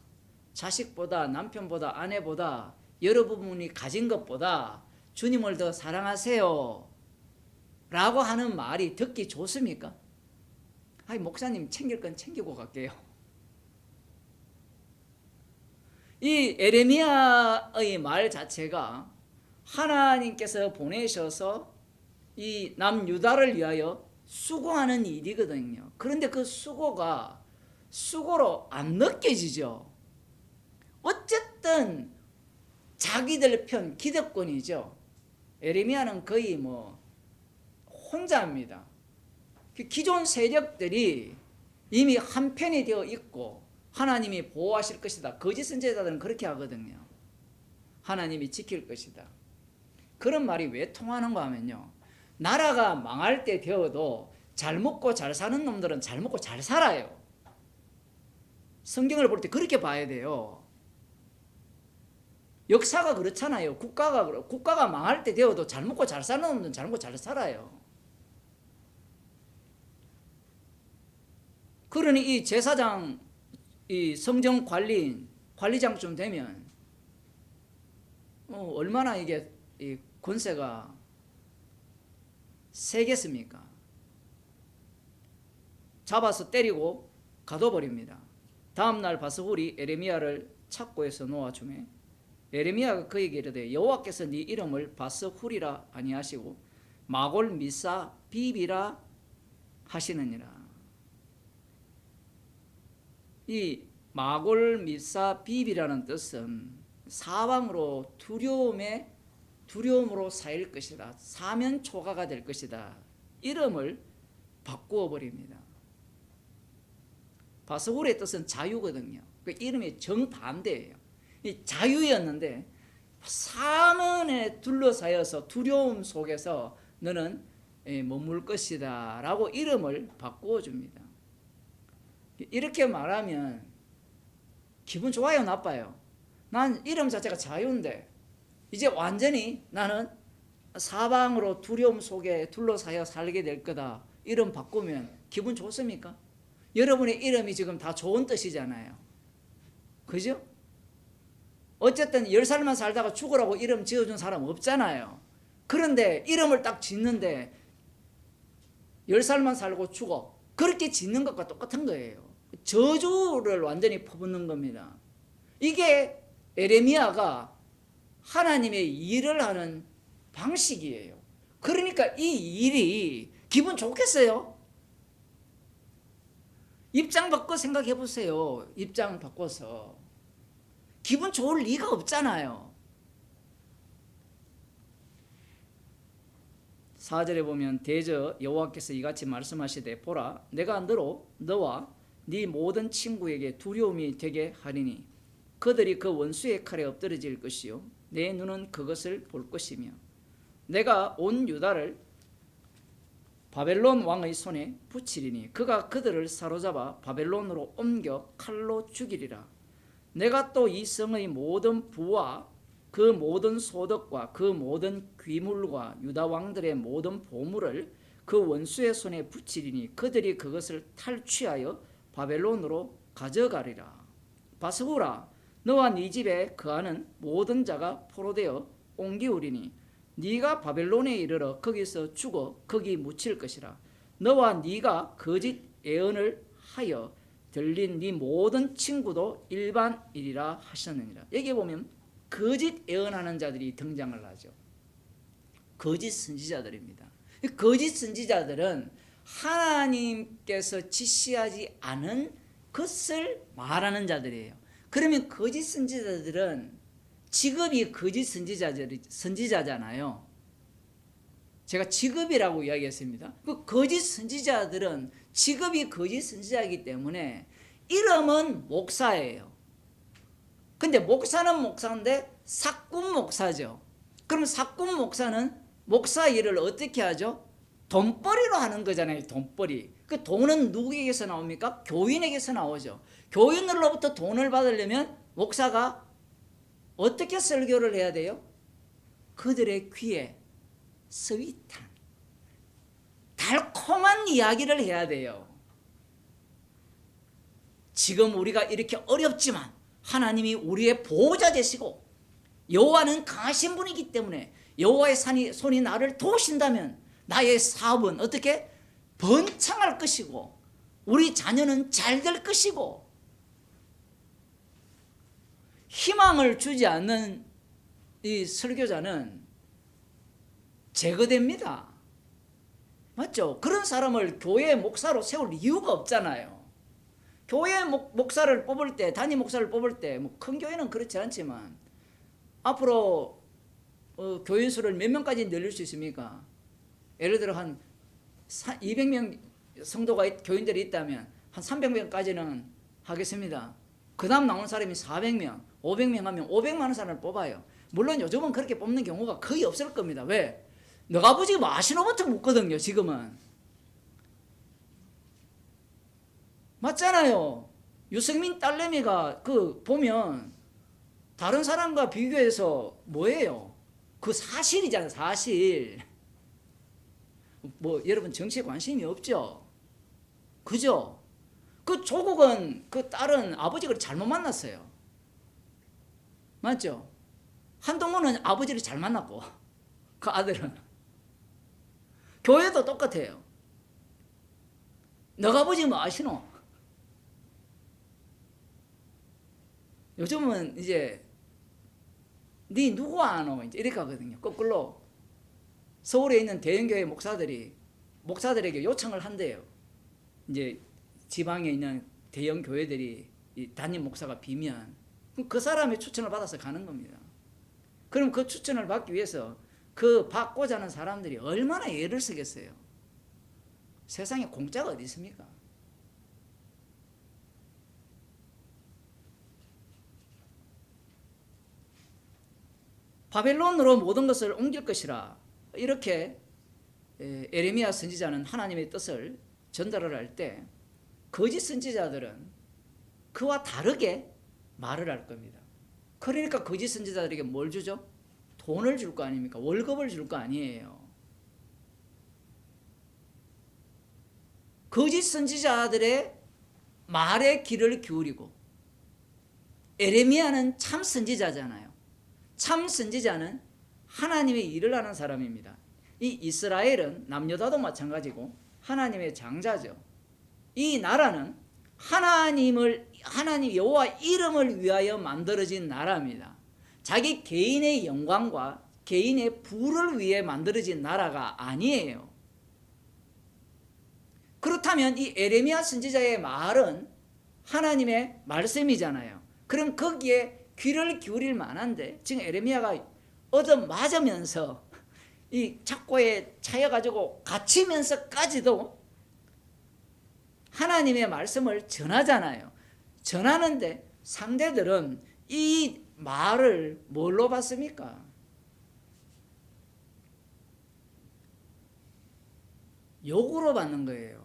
자식보다 남편보다 아내보다 여러분이 가진 것보다 주님을 더 사랑하세요 라고 하는 말이 듣기 좋습니까? 아이, 목사님 챙길 건 챙기고 갈게요. 이 에레미야의 말 자체가 하나님께서 보내셔서 이 남유다를 위하여 수고하는 일이거든요. 그런데 그 수고가 수고로 안 느껴지죠. 어쨌든 자기들 편 기득권이죠. 에레미야는 거의 혼자입니다. 기존 세력들이 이미 한편이 되어 있고 하나님이 보호하실 것이다. 거짓 선지자들은 그렇게 하거든요. 하나님이 지킬 것이다. 그런 말이 왜 통하는가 하면요, 나라가 망할 때 되어도 잘 먹고 잘 사는 놈들은 잘 먹고 잘 살아요. 성경을 볼 때 그렇게 봐야 돼요. 역사가 그렇잖아요. 국가가 망할 때 되어도 잘 먹고 잘 사는 놈들은 잘 먹고 잘 살아요. 그러니 이 제사장, 이 성전 관리장쯤 되면 얼마나 이게 이 권세가 세겠습니까? 잡아서 때리고 가둬버립니다. 다음날 바스훌이 에레미야를 착고해서 놓아주매 에레미야가 그에게 이르되 여호와께서 네 이름을 바스훌이라 아니하시고 마골 미사 비비라 하시느니라. 이 마골 미사 비비라는 뜻은 사방으로 두려움으로 쌓일 것이다. 사면초가가 될 것이다. 이름을 바꾸어 버립니다. 바스훌의 뜻은 자유거든요. 그 이름이 정반대예요. 이 자유였는데 사면에 둘러싸여서 두려움 속에서 너는 머물 것이다 라고 이름을 바꾸어 줍니다. 이렇게 말하면 기분 좋아요, 나빠요? 난 이름 자체가 자유인데 이제 완전히 나는 사방으로 두려움 속에 둘러싸여 살게 될 거다. 이름 바꾸면 기분 좋습니까? 여러분의 이름이 지금 다 좋은 뜻이잖아요. 그죠? 어쨌든 10살만 살다가 죽으라고 이름 지어준 사람 없잖아요. 그런데 이름을 딱 짓는데 10살만 살고 죽어. 그렇게 짓는 것과 똑같은 거예요. 저주를 완전히 퍼붓는 겁니다. 이게 에레미야가 하나님의 일을 하는 방식이에요. 그러니까 이 일이 기분 좋겠어요? 입장 바꿔 생각해 보세요. 입장 바꿔서 기분 좋을 리가 없잖아요. 4절에 보면 대저 여호와께서 이같이 말씀하시되 보라 내가 너와 네 모든 친구에게 두려움이 되게 하리니 그들이 그 원수의 칼에 엎드러질 것이요 내 눈은 그것을 볼 것이며 내가 온 유다를 바벨론 왕의 손에 붙이리니 그가 그들을 사로잡아 바벨론으로 옮겨 칼로 죽이리라. 내가 또 이 성의 모든 부와 그 모든 소득과 그 모든 귀물과 유다 왕들의 모든 보물을 그 원수의 손에 붙이리니 그들이 그것을 탈취하여 바벨론으로 가져가리라. 바스후라 너와 네 집에 거하는 모든 자가 포로되어 옮기우리니 네가 바벨론에 이르러 거기서 죽어 거기 묻힐 것이라. 너와 네가 거짓 예언을 하여 들린 네 모든 친구도 일반이리라 하셨느니라. 여기 보면 거짓 예언하는 자들이 등장을 하죠. 거짓 선지자들입니다. 거짓 선지자들은 하나님께서 지시하지 않은 것을 말하는 자들이에요. 그러면 거짓 선지자들은 직업이 거짓 선지자잖아요. 제가 직업이라고 이야기했습니다. 그 거짓 선지자들은 직업이 거짓 선지자이기 때문에 이름은 목사예요. 근데 목사는 목사인데 사꾼 목사죠. 그럼 사꾼 목사는 목사 일을 어떻게 하죠? 돈벌이로 하는 거잖아요. 돈벌이. 그 돈은 누구에게서 나옵니까? 교인에게서 나오죠. 교인으로부터 돈을 받으려면 목사가 어떻게 설교를 해야 돼요? 그들의 귀에 스윗한 달콤한 이야기를 해야 돼요. 지금 우리가 이렇게 어렵지만 하나님이 우리의 보호자 되시고 여호와는 강하신 분이기 때문에 여호와의 손이 나를 도우신다면 나의 사업은 어떻게 번창할 것이고 우리 자녀는 잘 될 것이고 희망을 주지 않는 이 설교자는 제거됩니다. 맞죠? 그런 사람을 교회 목사로 세울 이유가 없잖아요. 교회 목사를 뽑을 때, 단임 목사를 뽑을 때, 뭐 큰 교회는 그렇지 않지만 앞으로 교인 수를 몇 명까지 늘릴 수 있습니까? 예를 들어 한 200명 성도가 교인들이 있다면 한 300명까지는 하겠습니다. 그 다음 나오는 사람이 400명, 500명 하면 500만 원 사람을 뽑아요. 물론 요즘은 그렇게 뽑는 경우가 거의 없을 겁니다. 왜? 너가 아버지 마시노부터 묻거든요. 지금은. 맞잖아요. 유승민 딸내미가 보면 다른 사람과 비교해서 뭐예요? 그 사실이잖아요. 사실. 뭐 여러분 정치에 관심이 없죠? 그죠? 그 조국은 그 딸은 아버지를 잘못 만났어요. 맞죠? 한동훈은 아버지를 잘 만났고 그 아들은. 교회도 똑같아요. 너가 아버지 뭐 아시노? 요즘은 이제 네 누구 아노? 이제 이렇게 하거든요. 거꾸로 서울에 있는 대형교회 목사들에게 요청을 한대요. 이제 지방에 있는 대형 교회들이 이 담임 목사가 비면 그 사람의 추천을 받아서 가는 겁니다. 그럼 그 추천을 받기 위해서 그 받고자 하는 사람들이 얼마나 애를 쓰겠어요. 세상에 공짜가 어디 있습니까? 바벨론으로 모든 것을 옮길 것이라 이렇게 에레미야 선지자는 하나님의 뜻을 전달을 할 때 거짓 선지자들은 그와 다르게 말을 할 겁니다. 그러니까 거짓 선지자들에게 뭘 주죠? 돈을 줄 거 아닙니까? 월급을 줄 거 아니에요. 거짓 선지자들의 말에 귀를 기울이고 에레미야는 참 선지자잖아요. 참 선지자는 하나님의 일을 하는 사람입니다. 이 이스라엘은 남유다도 마찬가지고 하나님의 장자죠. 이 나라는 하나님 여호와 이름을 위하여 만들어진 나라입니다. 자기 개인의 영광과 개인의 부를 위해 만들어진 나라가 아니에요. 그렇다면 이 에레미야 선지자의 말은 하나님의 말씀이잖아요. 그럼 거기에 귀를 기울일 만한데 지금 에레미야가 얻어맞으면서 이 착고에 차여가지고 갇히면서까지도 하나님의 말씀을 전하잖아요. 전하는데 상대들은 이 말을 뭘로 봤습니까? 욕으로 받는 거예요.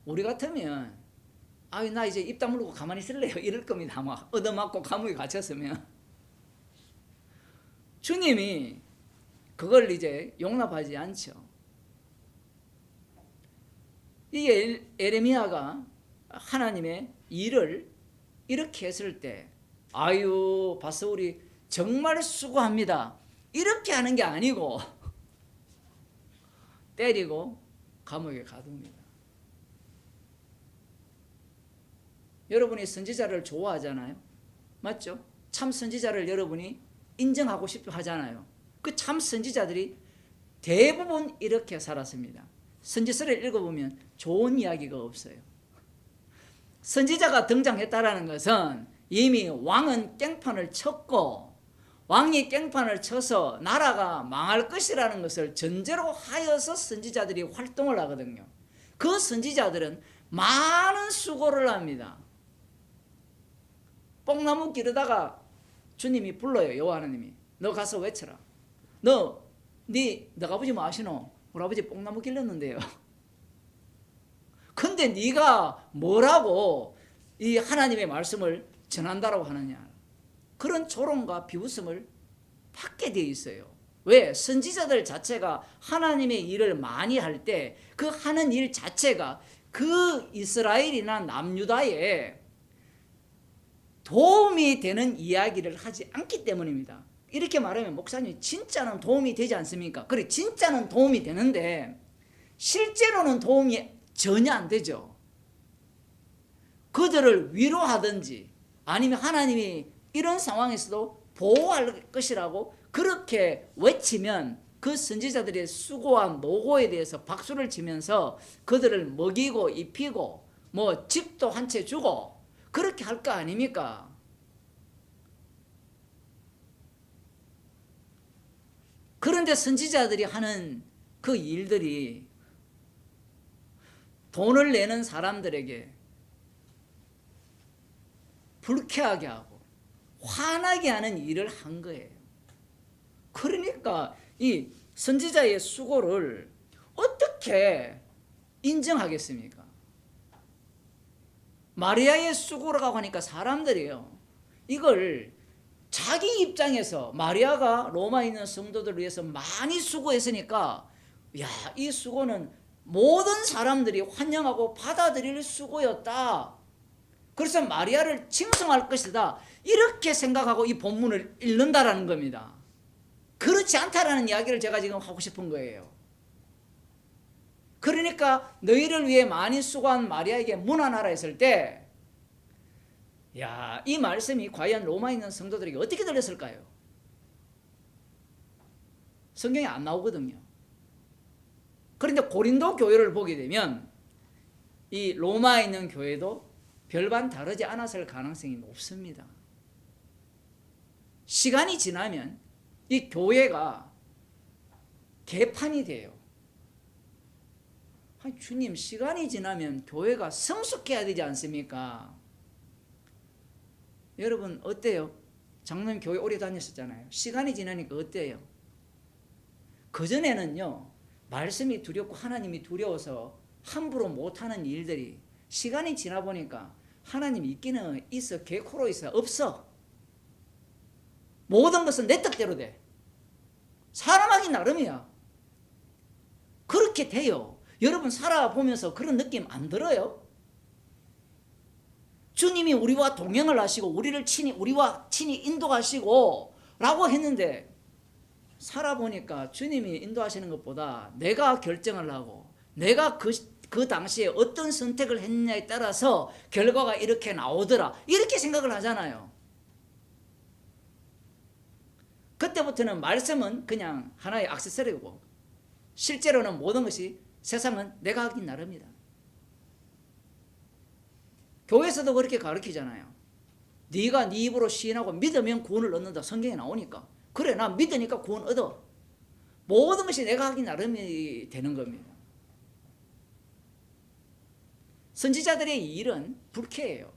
우리 같으면 나 이제 입 다물고 가만히 있을래요 이럴 겁니다. 아마 얻어맞고 감옥에 갇혔으면. 주님이 그걸 이제 용납하지 않죠. 이 에레미야가 하나님의 일을 이렇게 했을 때 아유 봤어 우리 정말 수고합니다 이렇게 하는 게 아니고 때리고 감옥에 가둡니다. 여러분이 선지자를 좋아하잖아요. 맞죠? 참 선지자를 여러분이 인정하고 싶어 하잖아요. 그 참 선지자들이 대부분 이렇게 살았습니다. 선지서를 읽어보면 좋은 이야기가 없어요. 선지자가 등장했다라는 것은 이미 왕은 깽판을 쳤고 왕이 깽판을 쳐서 나라가 망할 것이라는 것을 전제로 하여서 선지자들이 활동을 하거든요. 그 선지자들은 많은 수고를 합니다. 뽕나무 기르다가 주님이 불러요. 여호와 하나님이 너 가서 외쳐라. 너가 아버지 뭐 아시노? 우리 아버지 뽕나무 길렀는데요. 근데 네가 뭐라고 이 하나님의 말씀을 전한다라고 하느냐. 그런 조롱과 비웃음을 받게 되어 있어요. 왜? 선지자들 자체가 하나님의 일을 많이 할 때 그 하는 일 자체가 그 이스라엘이나 남유다에 도움이 되는 이야기를 하지 않기 때문입니다. 이렇게 말하면 목사님 진짜는 도움이 되지 않습니까? 그래, 진짜는 도움이 되는데 실제로는 도움이 전혀 안 되죠. 그들을 위로하든지 아니면 하나님이 이런 상황에서도 보호할 것이라고 그렇게 외치면 그 선지자들의 수고와 노고에 대해서 박수를 치면서 그들을 먹이고 입히고 뭐 집도 한 채 주고 그렇게 할 거 아닙니까? 그런데 선지자들이 하는 그 일들이 돈을 내는 사람들에게 불쾌하게 하고 화나게 하는 일을 한 거예요. 그러니까 이 선지자의 수고를 어떻게 인정하겠습니까? 마리아의 수고라고 하니까 사람들이요, 이걸 자기 입장에서 마리아가 로마에 있는 성도들을 위해서 많이 수고했으니까 야, 이 수고는 모든 사람들이 환영하고 받아들일 수고였다. 그래서 마리아를 칭송할 것이다. 이렇게 생각하고 이 본문을 읽는다라는 겁니다. 그렇지 않다라는 이야기를 제가 지금 하고 싶은 거예요. 그러니까 너희를 위해 많이 수고한 마리아에게 문안하라 했을 때, 야, 이 말씀이 과연 로마에 있는 성도들에게 어떻게 들렸을까요? 성경에 안 나오거든요. 그런데 고린도 교회를 보게 되면 이 로마에 있는 교회도 별반 다르지 않았을 가능성이 높습니다. 시간이 지나면 이 교회가 개판이 돼요. 아니, 주님, 시간이 지나면 교회가 성숙해야 되지 않습니까? 여러분 어때요? 장로님 교회 오래 다녔었잖아요. 시간이 지나니까 어때요? 그전에는요, 말씀이 두렵고 하나님이 두려워서 함부로 못하는 일들이 시간이 지나 보니까 하나님 있기는 있어, 개코로 있어, 없어. 모든 것은 내 뜻대로 돼. 사람하기 나름이야. 그렇게 돼요. 여러분 살아보면서 그런 느낌 안 들어요? 주님이 우리와 동행을 하시고 우리와 친히 인도하시고 라고 했는데 살아보니까 주님이 인도하시는 것보다 내가 결정을 하고 내가 그 당시에 어떤 선택을 했느냐에 따라서 결과가 이렇게 나오더라, 이렇게 생각을 하잖아요. 그때부터는 말씀은 그냥 하나의 액세서리고 실제로는 모든 것이 세상은 내가 하기 나름이다. 교회에서도 그렇게 가르치잖아요. 네가 네 입으로 시인하고 믿으면 구원을 얻는다. 성경에 나오니까. 그래, 나 믿으니까 구원 얻어. 모든 것이 내가 하기 나름이 되는 겁니다. 선지자들의 일은 불쾌해요.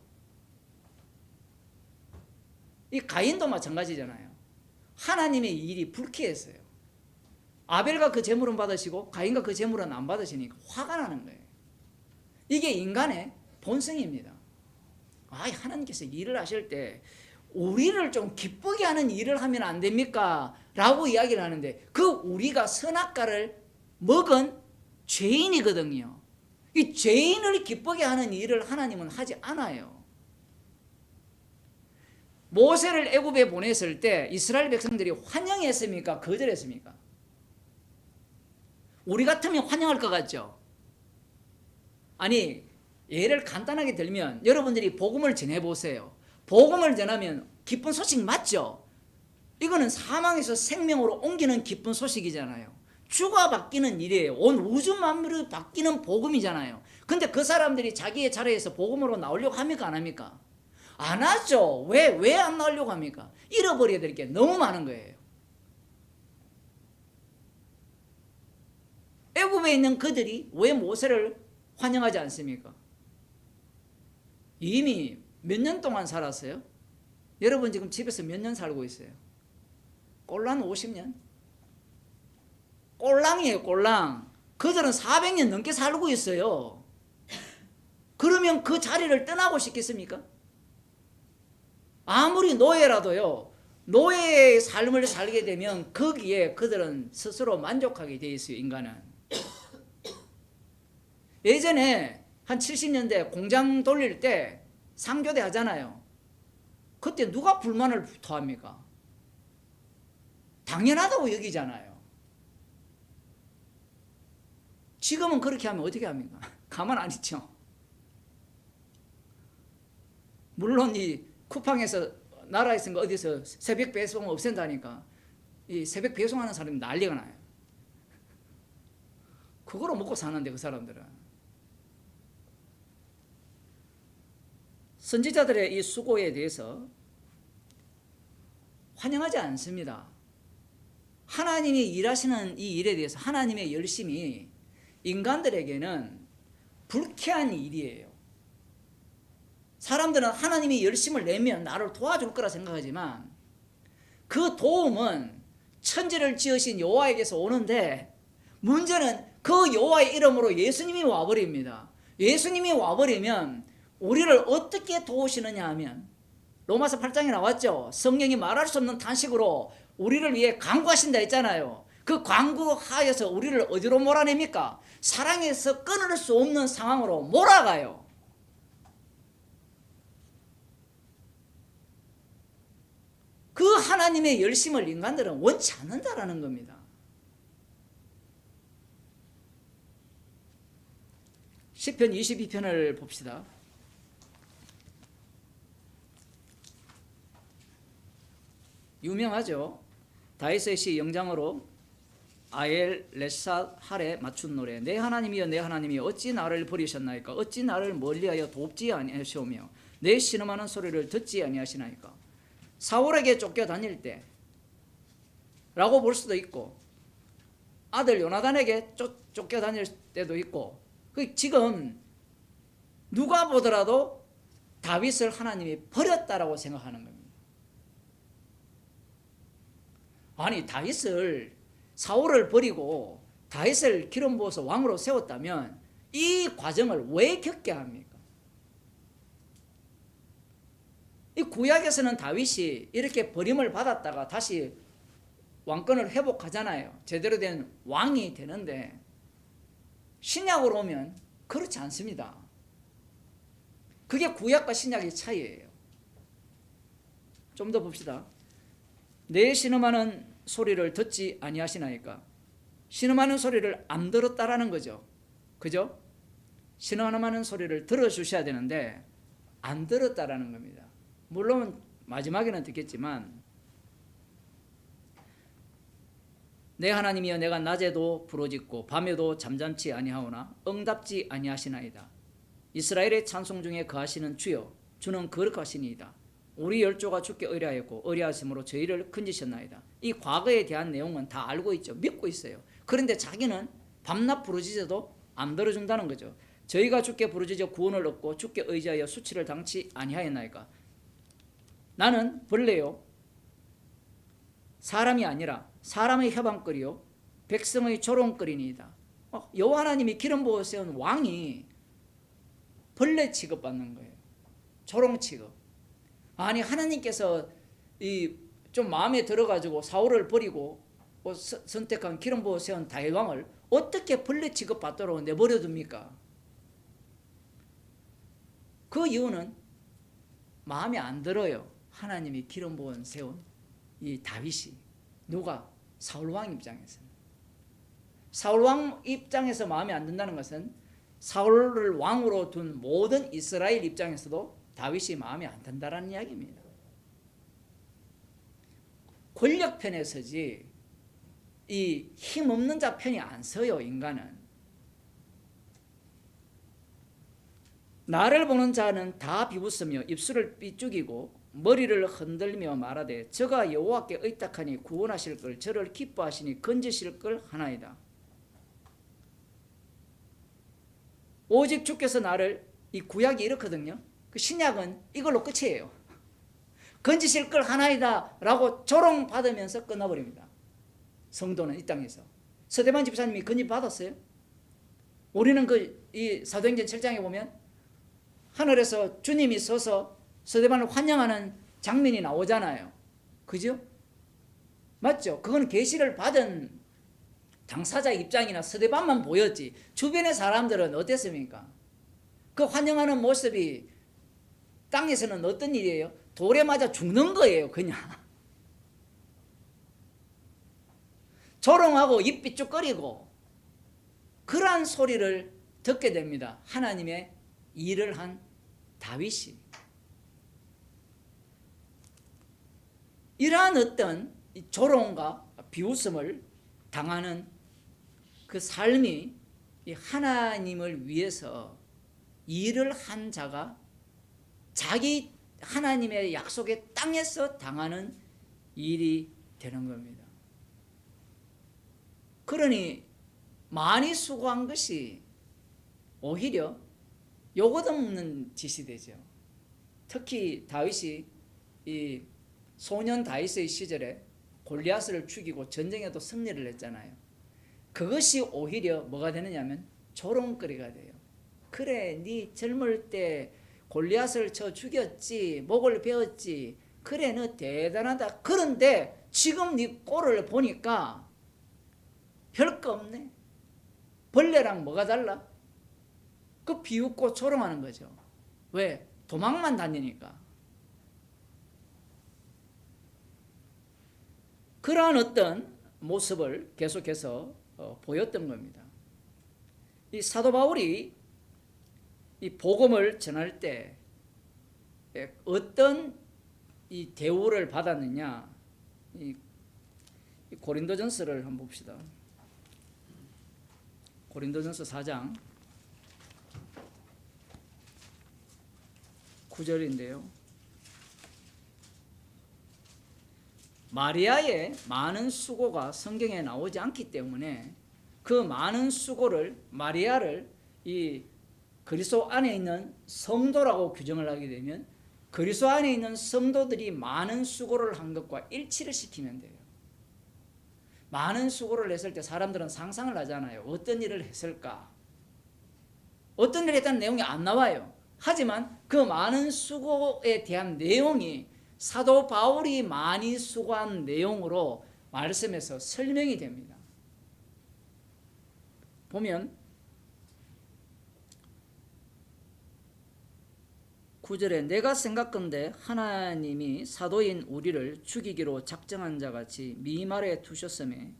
이 가인도 마찬가지잖아요. 하나님의 일이 불쾌했어요. 아벨과 그 제물은 받으시고 가인과 그 제물은 안 받으시니까 화가 나는 거예요. 이게 인간의 본성입니다. 하나님께서 일을 하실 때 우리를 좀 기쁘게 하는 일을 하면 안 됩니까? 라고 이야기를 하는데 그 우리가 선악과를 먹은 죄인이거든요. 이 죄인을 기쁘게 하는 일을 하나님은 하지 않아요. 모세를 애굽에 보냈을 때 이스라엘 백성들이 환영했습니까? 거절했습니까? 우리 같으면 환영할 것 같죠? 아니, 예를 간단하게 들면 여러분들이 복음을 전해보세요. 복음을 전하면 기쁜 소식 맞죠? 이거는 사망에서 생명으로 옮기는 기쁜 소식이잖아요. 주가 바뀌는 일이에요. 온 우주 만물이 바뀌는 복음이잖아요. 근데 그 사람들이 자기의 자리에서 복음으로 나오려고 합니까? 안 합니까? 안 하죠. 왜 안 나오려고 합니까? 잃어버려야 될 게 너무 많은 거예요. 애굽에 있는 그들이 왜 모세를 환영하지 않습니까? 이미 몇 년 동안 살았어요? 여러분 지금 집에서 몇 년 살고 있어요? 꼴랑 50년? 꼴랑이에요, 꼴랑. 그들은 400년 넘게 살고 있어요. 그러면 그 자리를 떠나고 싶겠습니까? 아무리 노예라도요, 노예의 삶을 살게 되면 거기에 그들은 스스로 만족하게 돼 있어요, 인간은. 예전에 한 70년대 공장 돌릴 때 상교대 하잖아요. 그때 누가 불만을 토합니까? 당연하다고 여기잖아요. 지금은 그렇게 하면 어떻게 합니까? 가만 안 있죠. 물론 이 쿠팡에서 나라에서 어디서 새벽 배송 없앤다니까 이 새벽 배송하는 사람이 난리가 나요. 그거로 먹고 사는데 그 사람들은. 선지자들의 이 수고에 대해서 환영하지 않습니다. 하나님이 일하시는 이 일에 대해서 하나님의 열심이 인간들에게는 불쾌한 일이에요. 사람들은 하나님이 열심을 내면 나를 도와줄 거라 생각하지만 그 도움은 천지를 지으신 여호와에게서 오는데 문제는 그 여호와의 이름으로 예수님이 와버립니다. 예수님이 와버리면 우리를 어떻게 도우시느냐 하면 로마서 8장에 나왔죠. 성령이 말할 수 없는 탄식으로 우리를 위해 간구하신다 했잖아요. 그 간구하여서 우리를 어디로 몰아냅니까? 사랑에서 끊을 수 없는 상황으로 몰아가요. 그 하나님의 열심을 인간들은 원치 않는다라는 겁니다. 시편 22편을 봅시다. 유명하죠. 다윗의 시 영장으로 아엘 레사 할에 맞춘 노래. 내 하나님이여 내 하나님이여 어찌 나를 버리셨나이까? 어찌 나를 멀리하여 돕지 아니하시오며 내 신음하는 소리를 듣지 아니하시나이까? 사울에게 쫓겨다닐 때 라고 볼 수도 있고 아들 요나단에게 쫓겨다닐 때도 있고 지금 누가 보더라도 다윗을 하나님이 버렸다라고 생각하는 겁니다. 아니 다윗을 사울을 버리고 다윗을 기름 부어서 왕으로 세웠다면 이 과정을 왜 겪게 합니까? 이 구약에서는 다윗이 이렇게 버림을 받았다가 다시 왕권을 회복하잖아요. 제대로 된 왕이 되는데 신약으로 오면 그렇지 않습니다. 그게 구약과 신약의 차이예요. 좀 더 봅시다. 내 신음하는 소리를 듣지 아니하시나이까? 신음하는 소리를 안 들었다라는 거죠. 그죠? 신음하는 소리를 들어주셔야 되는데 안 들었다라는 겁니다. 물론 마지막에는 듣겠지만 내 하나님이여 내가 낮에도 부르짖고 밤에도 잠잠치 아니하오나 응답지 아니하시나이다. 이스라엘의 찬송 중에 거하시는 주여 주는 거룩하시니이다. 우리 열조가 주께 의뢰하였고 의뢰하심으로 저희를 건지셨나이다. 이 과거에 대한 내용은 다 알고 있죠. 믿고 있어요. 그런데 자기는 밤낮 부르짖어도 안 들어준다는 거죠. 저희가 주께 부르짖어 구원을 얻고 주께 의지하여 수치를 당치 아니하였나이까? 나는 벌레요 사람이 아니라 사람의 협안거리요 백성의 조롱거리니이다. 여호와 하나님이 기름 부어 세운 왕이 벌레 취급받는 거예요. 조롱 취급. 아니 하나님께서 좀 마음에 들어가지고 사울을 버리고 선택한 기름 부어 세운 다윗 왕을 어떻게 벌레 취급받도록 내버려 둡니까? 그 이유는 마음에 안 들어요. 하나님이 기름 부어 세운 이 다윗이. 누가? 사울 왕 입장에서는. 사울 왕 입장에서 마음에 안 든다는 것은 사울을 왕으로 둔 모든 이스라엘 입장에서도 다윗이 마음에 안 든다라는 이야기입니다. 권력 편에 서지 이 힘없는 자 편이 안 서요. 인간은. 나를 보는 자는 다 비웃으며 입술을 삐죽이고 머리를 흔들며 말하되 저가 여호와께 의탁하니 구원하실 걸 저를 기뻐하시니 건지실 걸 하나이다. 오직 주께서 나를 이 구약이 이렇거든요. 그 신약은 이걸로 끝이에요. 건지실 걸 하나이다 라고 조롱받으면서 끝나버립니다. 성도는 이 땅에서. 서대반 집사님이 건집 받았어요. 우리는 이 사도행전 7장에 보면 하늘에서 주님이 서서 서대반을 환영하는 장면이 나오잖아요. 그죠? 맞죠? 그건 계시를 받은 당사자 입장이나 서대반만 보였지 주변의 사람들은 어땠습니까? 그 환영하는 모습이 땅에서는 어떤 일이에요? 돌에 맞아 죽는 거예요. 그냥 조롱하고 입 삐죽거리고 그러한 소리를 듣게 됩니다. 하나님의 일을 한 다윗이. 이러한 어떤 조롱과 비웃음을 당하는 그 삶이 하나님을 위해서 일을 한 자가 자기 하나님의 약속의 땅에서 당하는 일이 되는 겁니다. 그러니 많이 수고한 것이 오히려 요것 없는 짓이 되죠. 특히 다윗이 이 소년 다윗의 시절에 골리앗을 죽이고 전쟁에도 승리를 했잖아요. 그것이 오히려 뭐가 되느냐면 조롱거리가 돼요. 그래, 네 젊을 때 골리앗을 쳐 죽였지, 목을 베었지, 그래 너 대단하다. 그런데 지금 네 꼴을 보니까 별거 없네. 벌레랑 뭐가 달라? 그 비웃고 조롱하는 거죠. 왜? 도망만 다니니까. 그러한 어떤 모습을 계속해서 보였던 겁니다. 이 사도 바울이 이 복음을 전할 때 어떤 이 대우를 받았느냐? 이 고린도전서를 한번 봅시다. 고린도전서 4장 9절인데요. 마리아의 많은 수고가 성경에 나오지 않기 때문에 그 많은 수고를 마리아를 이 그리스도 안에 있는 성도라고 규정을 하게 되면 그리스도 안에 있는 성도들이 많은 수고를 한 것과 일치를 시키면 돼요. 많은 수고를 했을 때 사람들은 상상을 하잖아요. 어떤 일을 했을까? 어떤 일을 했다는 내용이 안 나와요. 하지만 그 많은 수고에 대한 내용이 사도 바울이 많이 수고한 내용으로 말씀에서 설명이 됩니다. 보면 9절에 내가 생각건대 하나님이 사도인 우리를 죽이기로 작정한 자같이 미말에 두셨음에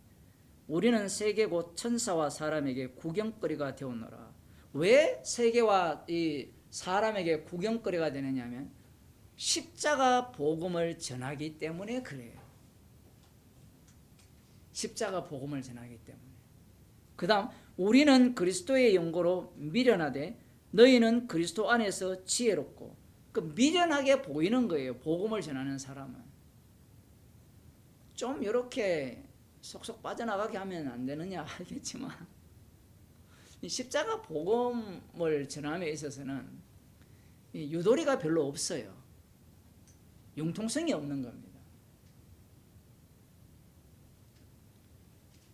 우리는 세계 곧 천사와 사람에게 구경거리가 되었노라. 왜 세계와 이 사람에게 구경거리가 되느냐면 십자가 복음을 전하기 때문에 그래요. 십자가 복음을 전하기 때문에. 그 다음 우리는 그리스도의 연고로 미련하되 너희는 그리스도 안에서 지혜롭고. 그 미련하게 보이는 거예요. 복음을 전하는 사람은. 좀 이렇게 속속 빠져나가게 하면 안 되느냐 알겠지만 이 십자가 복음을 전함에 있어서는 이 유도리가 별로 없어요. 융통성이 없는 겁니다.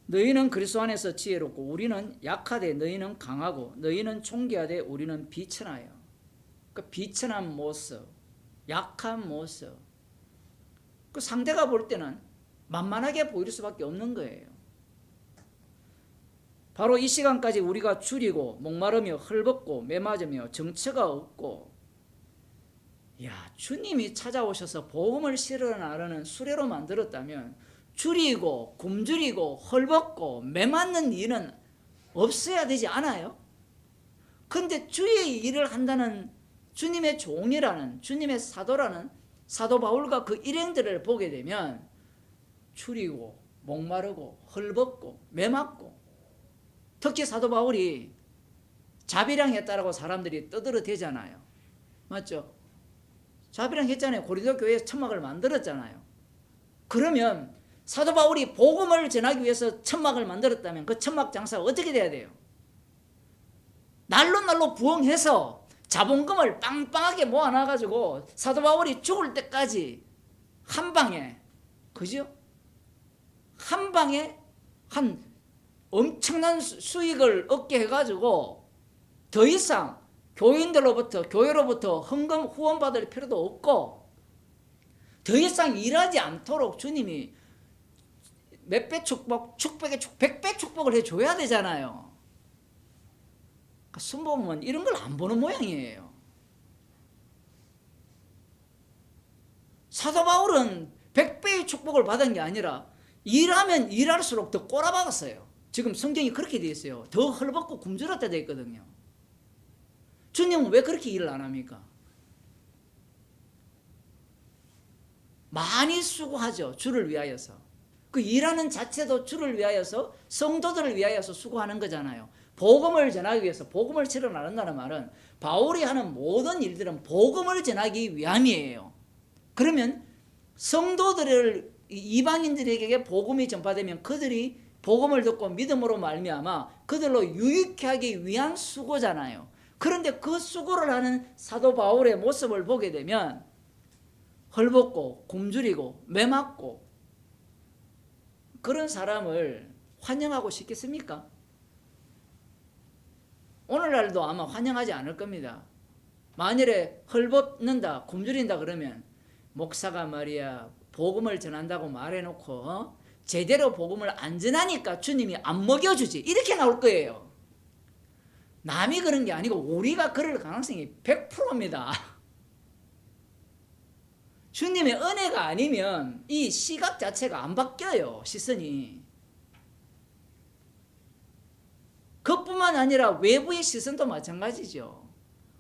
너희는 그리스도 안에서 지혜롭고 우리는 약하되 너희는 강하고 너희는 존귀하되 우리는 비천하여. 그 비천한 모습, 약한 모습, 그 상대가 볼 때는 만만하게 보일 수밖에 없는 거예요. 바로 이 시간까지 우리가 줄이고 목마르며 헐벗고 매맞으며 정처가 없고, 야, 주님이 찾아오셔서 복음을 실어나르는 수레로 만들었다면 줄이고 굶주리고 헐벗고 매맞는 일은 없어야 되지 않아요? 근데 주의 일을 한다는 주님의 종이라는, 주님의 사도라는 사도 바울과 그 일행들을 보게 되면 줄이고 목마르고 헐벗고 매맞고, 특히 사도 바울이 자비랑 했다라고 사람들이 떠들어대잖아요. 맞죠? 자비랑 했잖아요. 고린도 교회에 천막을 만들었잖아요. 그러면 사도 바울이 복음을 전하기 위해서 천막을 만들었다면 그 천막 장사가 어떻게 돼야 돼요? 날로 부흥해서 자본금을 빵빵하게 모아놔가지고 사도 바울이 죽을 때까지 한 방에, 그죠? 한 방에 한 엄청난 수익을 얻게 해가지고 더 이상 교인들로부터, 교회로부터 헌금 후원받을 필요도 없고 더 이상 일하지 않도록 주님이 몇 배 축복, 축복에 백배 축복을 해줘야 되잖아요. 순복음은 이런 걸 안 보는 모양이에요. 사도 바울은 100배의 축복을 받은 게 아니라 일하면 일할수록 더 꼬라박았어요. 지금 성경이 그렇게 되어 있어요. 더 헐벗고 굶주렸다 되어 있거든요. 주님은 왜 그렇게 일을 안 합니까? 많이 수고하죠. 주를 위하여서. 그 일하는 자체도 주를 위하여서, 성도들을 위하여서 수고하는 거잖아요. 복음을 전하기 위해서 복음을 치러 나른다는 말은 바울이 하는 모든 일들은 복음을 전하기 위함이에요. 그러면 성도들을, 이방인들에게 복음이 전파되면 그들이 복음을 듣고 믿음으로 말미암아 그들로 유익하게 하기 위한 수고잖아요. 그런데 그 수고를 하는 사도 바울의 모습을 보게 되면 헐벗고 굶주리고 매맞고 그런 사람을 환영하고 싶겠습니까? 오늘날도 아마 환영하지 않을 겁니다. 만일에 헐벗는다, 굶주린다 그러면 목사가 말이야 복음을 전한다고 말해놓고 제대로 복음을 안 전하니까 주님이 안 먹여주지, 이렇게 나올 거예요. 남이 그런 게 아니고 우리가 그럴 가능성이 100%입니다. 주님의 은혜가 아니면 이 시각 자체가 안 바뀌어요. 시선이. 그뿐만 아니라 외부의 시선도 마찬가지죠.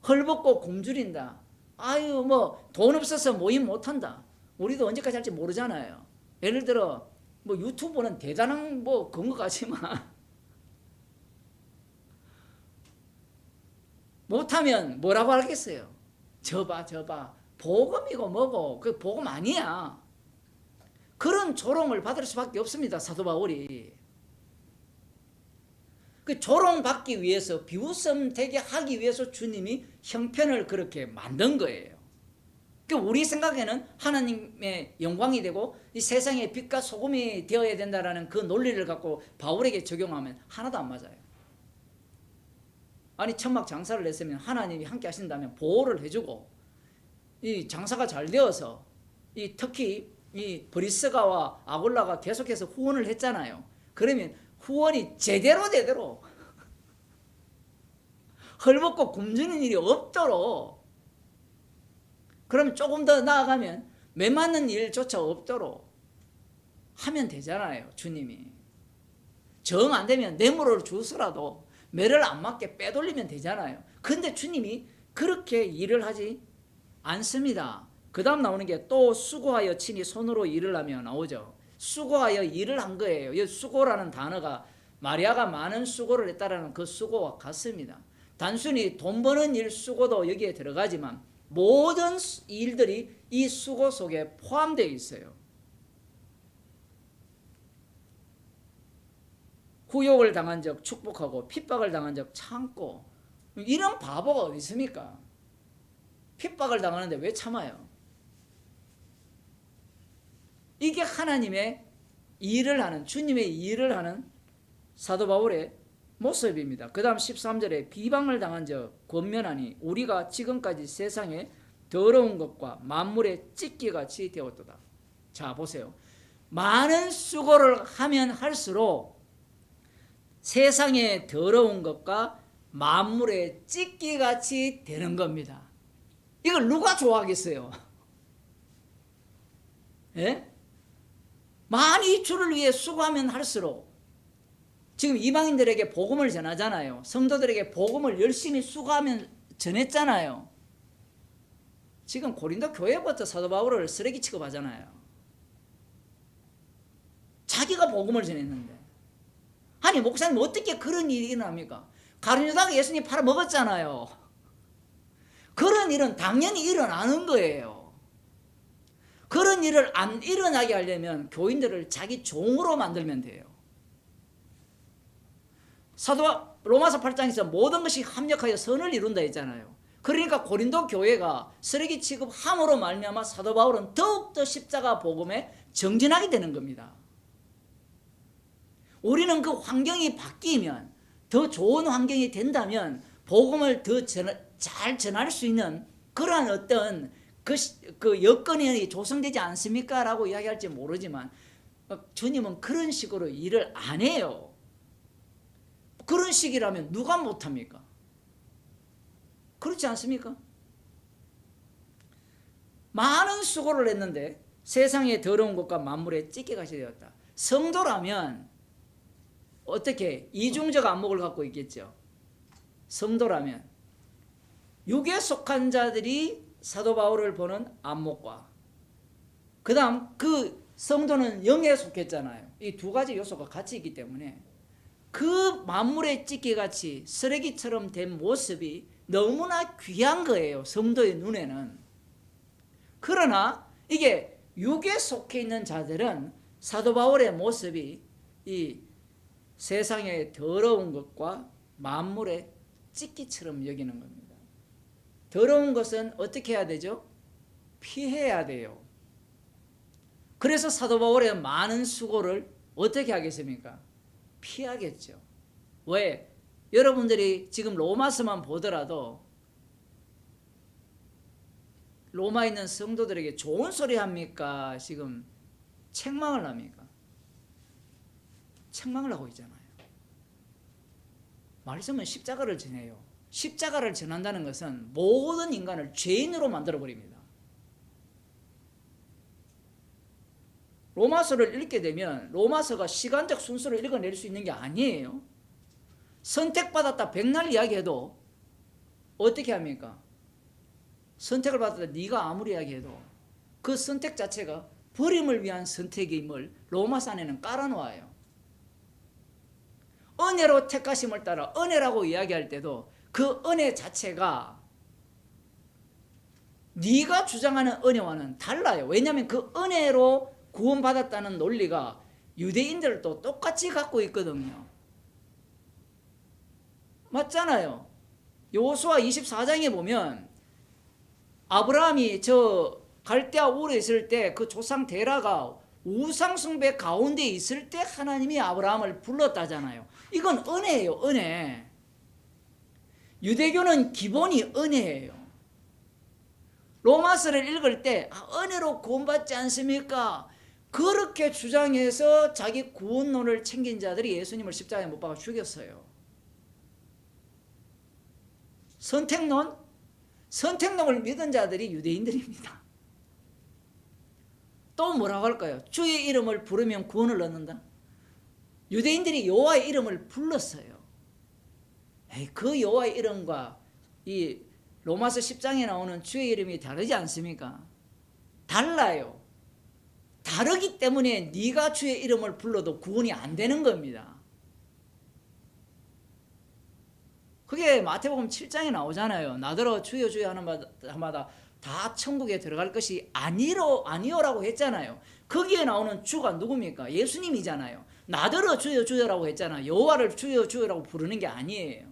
헐벗고 굶주린다. 아유 뭐 돈 없어서 모임 못한다. 우리도 언제까지 할지 모르잖아요. 예를 들어 뭐 유튜브는 대단한 뭐 그런 것 같지만 못하면 뭐라고 하겠어요? 저봐 복음이고 뭐고 그 복음 아니야. 그런 조롱을 받을 수밖에 없습니다. 사도 바울이. 그 조롱받기 위해서, 비웃음 되게 하기 위해서 주님이 형편을 그렇게 만든 거예요. 그 우리 생각에는 하나님의 영광이 되고 이 세상의 빛과 소금이 되어야 된다라는 그 논리를 갖고 바울에게 적용하면 하나도 안 맞아요. 아니 천막 장사를 냈으면 하나님이 함께 하신다면 보호를 해주고, 이 장사가 잘 되어서 이 특히 이 브리스가와 아굴라가 계속해서 후원을 했잖아요. 그러면 후원이 제대로 헐벗고 굶주리는 일이 없도록, 그럼 조금 더 나아가면 매맞는 일조차 없도록 하면 되잖아요. 주님이 정 안 되면 뇌물을 주서라도 매를 안 맞게 빼돌리면 되잖아요. 근데 주님이 그렇게 일을 하지 않습니다. 그 다음 나오는 게 또 수고하여 친히 손으로 일을 하며 나오죠. 수고하여 일을 한 거예요. 이 수고라는 단어가 마리아가 많은 수고를 했다라는 그 수고와 같습니다. 단순히 돈 버는 일 수고도 여기에 들어가지만 모든 일들이 이 수고 속에 포함되어 있어요. 후욕을 당한 적 축복하고 핍박을 당한 적 참고, 이런 바보가 어디 있습니까? 핍박을 당하는데 왜 참아요? 이게 하나님의 일을 하는, 주님의 일을 하는 사도 바울의 모습입니다. 그 다음 13절에 비방을 당한 적 권면하니 우리가 지금까지 세상에 더러운 것과 만물의 찢기같이 되었도다. 자 보세요. 많은 수고를 하면 할수록 세상에 더러운 것과 만물의 찢기같이 되는 겁니다. 이걸 누가 좋아하겠어요? 예? 많이 주를 위해 수고하면 할수록, 지금 이방인들에게 복음을 전하잖아요. 성도들에게 복음을 열심히 수고하면 전했잖아요. 지금 고린도 교회부터 사도 바울을 쓰레기 취급하잖아요. 자기가 복음을 전했는데. 아니 목사님 어떻게 그런 일이 일어납니까? 가룟 유다가 예수님 팔아먹었잖아요. 그런 일은 당연히 일어나는 거예요. 그런 일을 안 일어나게 하려면 교인들을 자기 종으로 만들면 돼요. 사도 로마서 8장에서 모든 것이 합력하여 선을 이룬다 했잖아요. 그러니까 고린도 교회가 쓰레기 취급함으로 말미암아 사도 바울은 더욱더 십자가 복음에 정진하게 되는 겁니다. 우리는 그 환경이 바뀌면, 더 좋은 환경이 된다면 복음을 더 잘 전할 수 있는 그러한 어떤 그 여건이 조성되지 않습니까? 라고 이야기할지 모르지만 주님은 그런 식으로 일을 안 해요. 그런 식이라면 누가 못합니까? 그렇지 않습니까? 많은 수고를 했는데 세상의 더러운 것과 만물에 찢겨가시 되었다. 성도라면 어떻게 이중적 안목을 갖고 있겠죠. 성도라면 육에 속한 자들이 사도 바울을 보는 안목과 그 다음 그 성도는 영에 속했잖아요. 이 두 가지 요소가 같이 있기 때문에 그 만물의 찢기같이 쓰레기처럼 된 모습이 너무나 귀한 거예요. 성도의 눈에는. 그러나 이게 육에 속해 있는 자들은 사도 바울의 모습이 이 세상의 더러운 것과 만물의 찢기처럼 여기는 겁니다. 더러운 것은 어떻게 해야 되죠? 피해야 돼요. 그래서 사도 바울의 많은 수고를 어떻게 하겠습니까? 피하겠죠. 왜? 여러분들이 지금 로마서만 보더라도 로마에 있는 성도들에게 좋은 소리 합니까? 지금 책망을 합니까? 책망을 하고 있잖아요. 말씀은 십자가를 전해요. 십자가를 전한다는 것은 모든 인간을 죄인으로 만들어버립니다. 로마서를 읽게 되면 로마서가 시간적 순서로 읽어낼 수 있는 게 아니에요. 선택받았다 백날 이야기해도 어떻게 합니까? 선택을 받았다 네가 아무리 이야기해도 그 선택 자체가 버림을 위한 선택임을 로마서 안에는 깔아놓아요. 은혜로 택하심을 따라 은혜라고 이야기할 때도 그 은혜 자체가 네가 주장하는 은혜와는 달라요. 왜냐하면 그 은혜로 구원받았다는 논리가 유대인들도 똑같이 갖고 있거든요. 맞잖아요. 여호수아 24장에 보면 아브라함이 저 갈대아 우르에 있을 때 그 조상 데라가 우상 숭배 가운데 있을 때 하나님이 아브라함을 불렀다잖아요. 이건 은혜예요. 은혜. 유대교는 기본이 은혜예요. 로마서를 읽을 때 은혜로 구원받지 않습니까? 그렇게 주장해서 자기 구원론을 챙긴 자들이 예수님을 십자가에 못 박아 죽였어요. 선택론을 믿은 자들이 유대인들입니다. 또 뭐라고 할까요? 주의 이름을 부르면 구원을 얻는다. 유대인들이 여호와의 이름을 불렀어요. 그 여호와의 이름과 이 로마서 10장에 나오는 주의 이름이 다르지 않습니까? 달라요. 다르기 때문에 네가 주의 이름을 불러도 구원이 안 되는 겁니다. 그게 마태복음 7장에 나오잖아요. 나더러 주여 주여 하는 마다 다 천국에 들어갈 것이 아니오라고 했잖아요. 거기에 나오는 주가 누굽니까? 예수님이잖아요. 나더러 주여 주여라고 했잖아요. 여호와를 주여 주여라고 부르는 게 아니에요.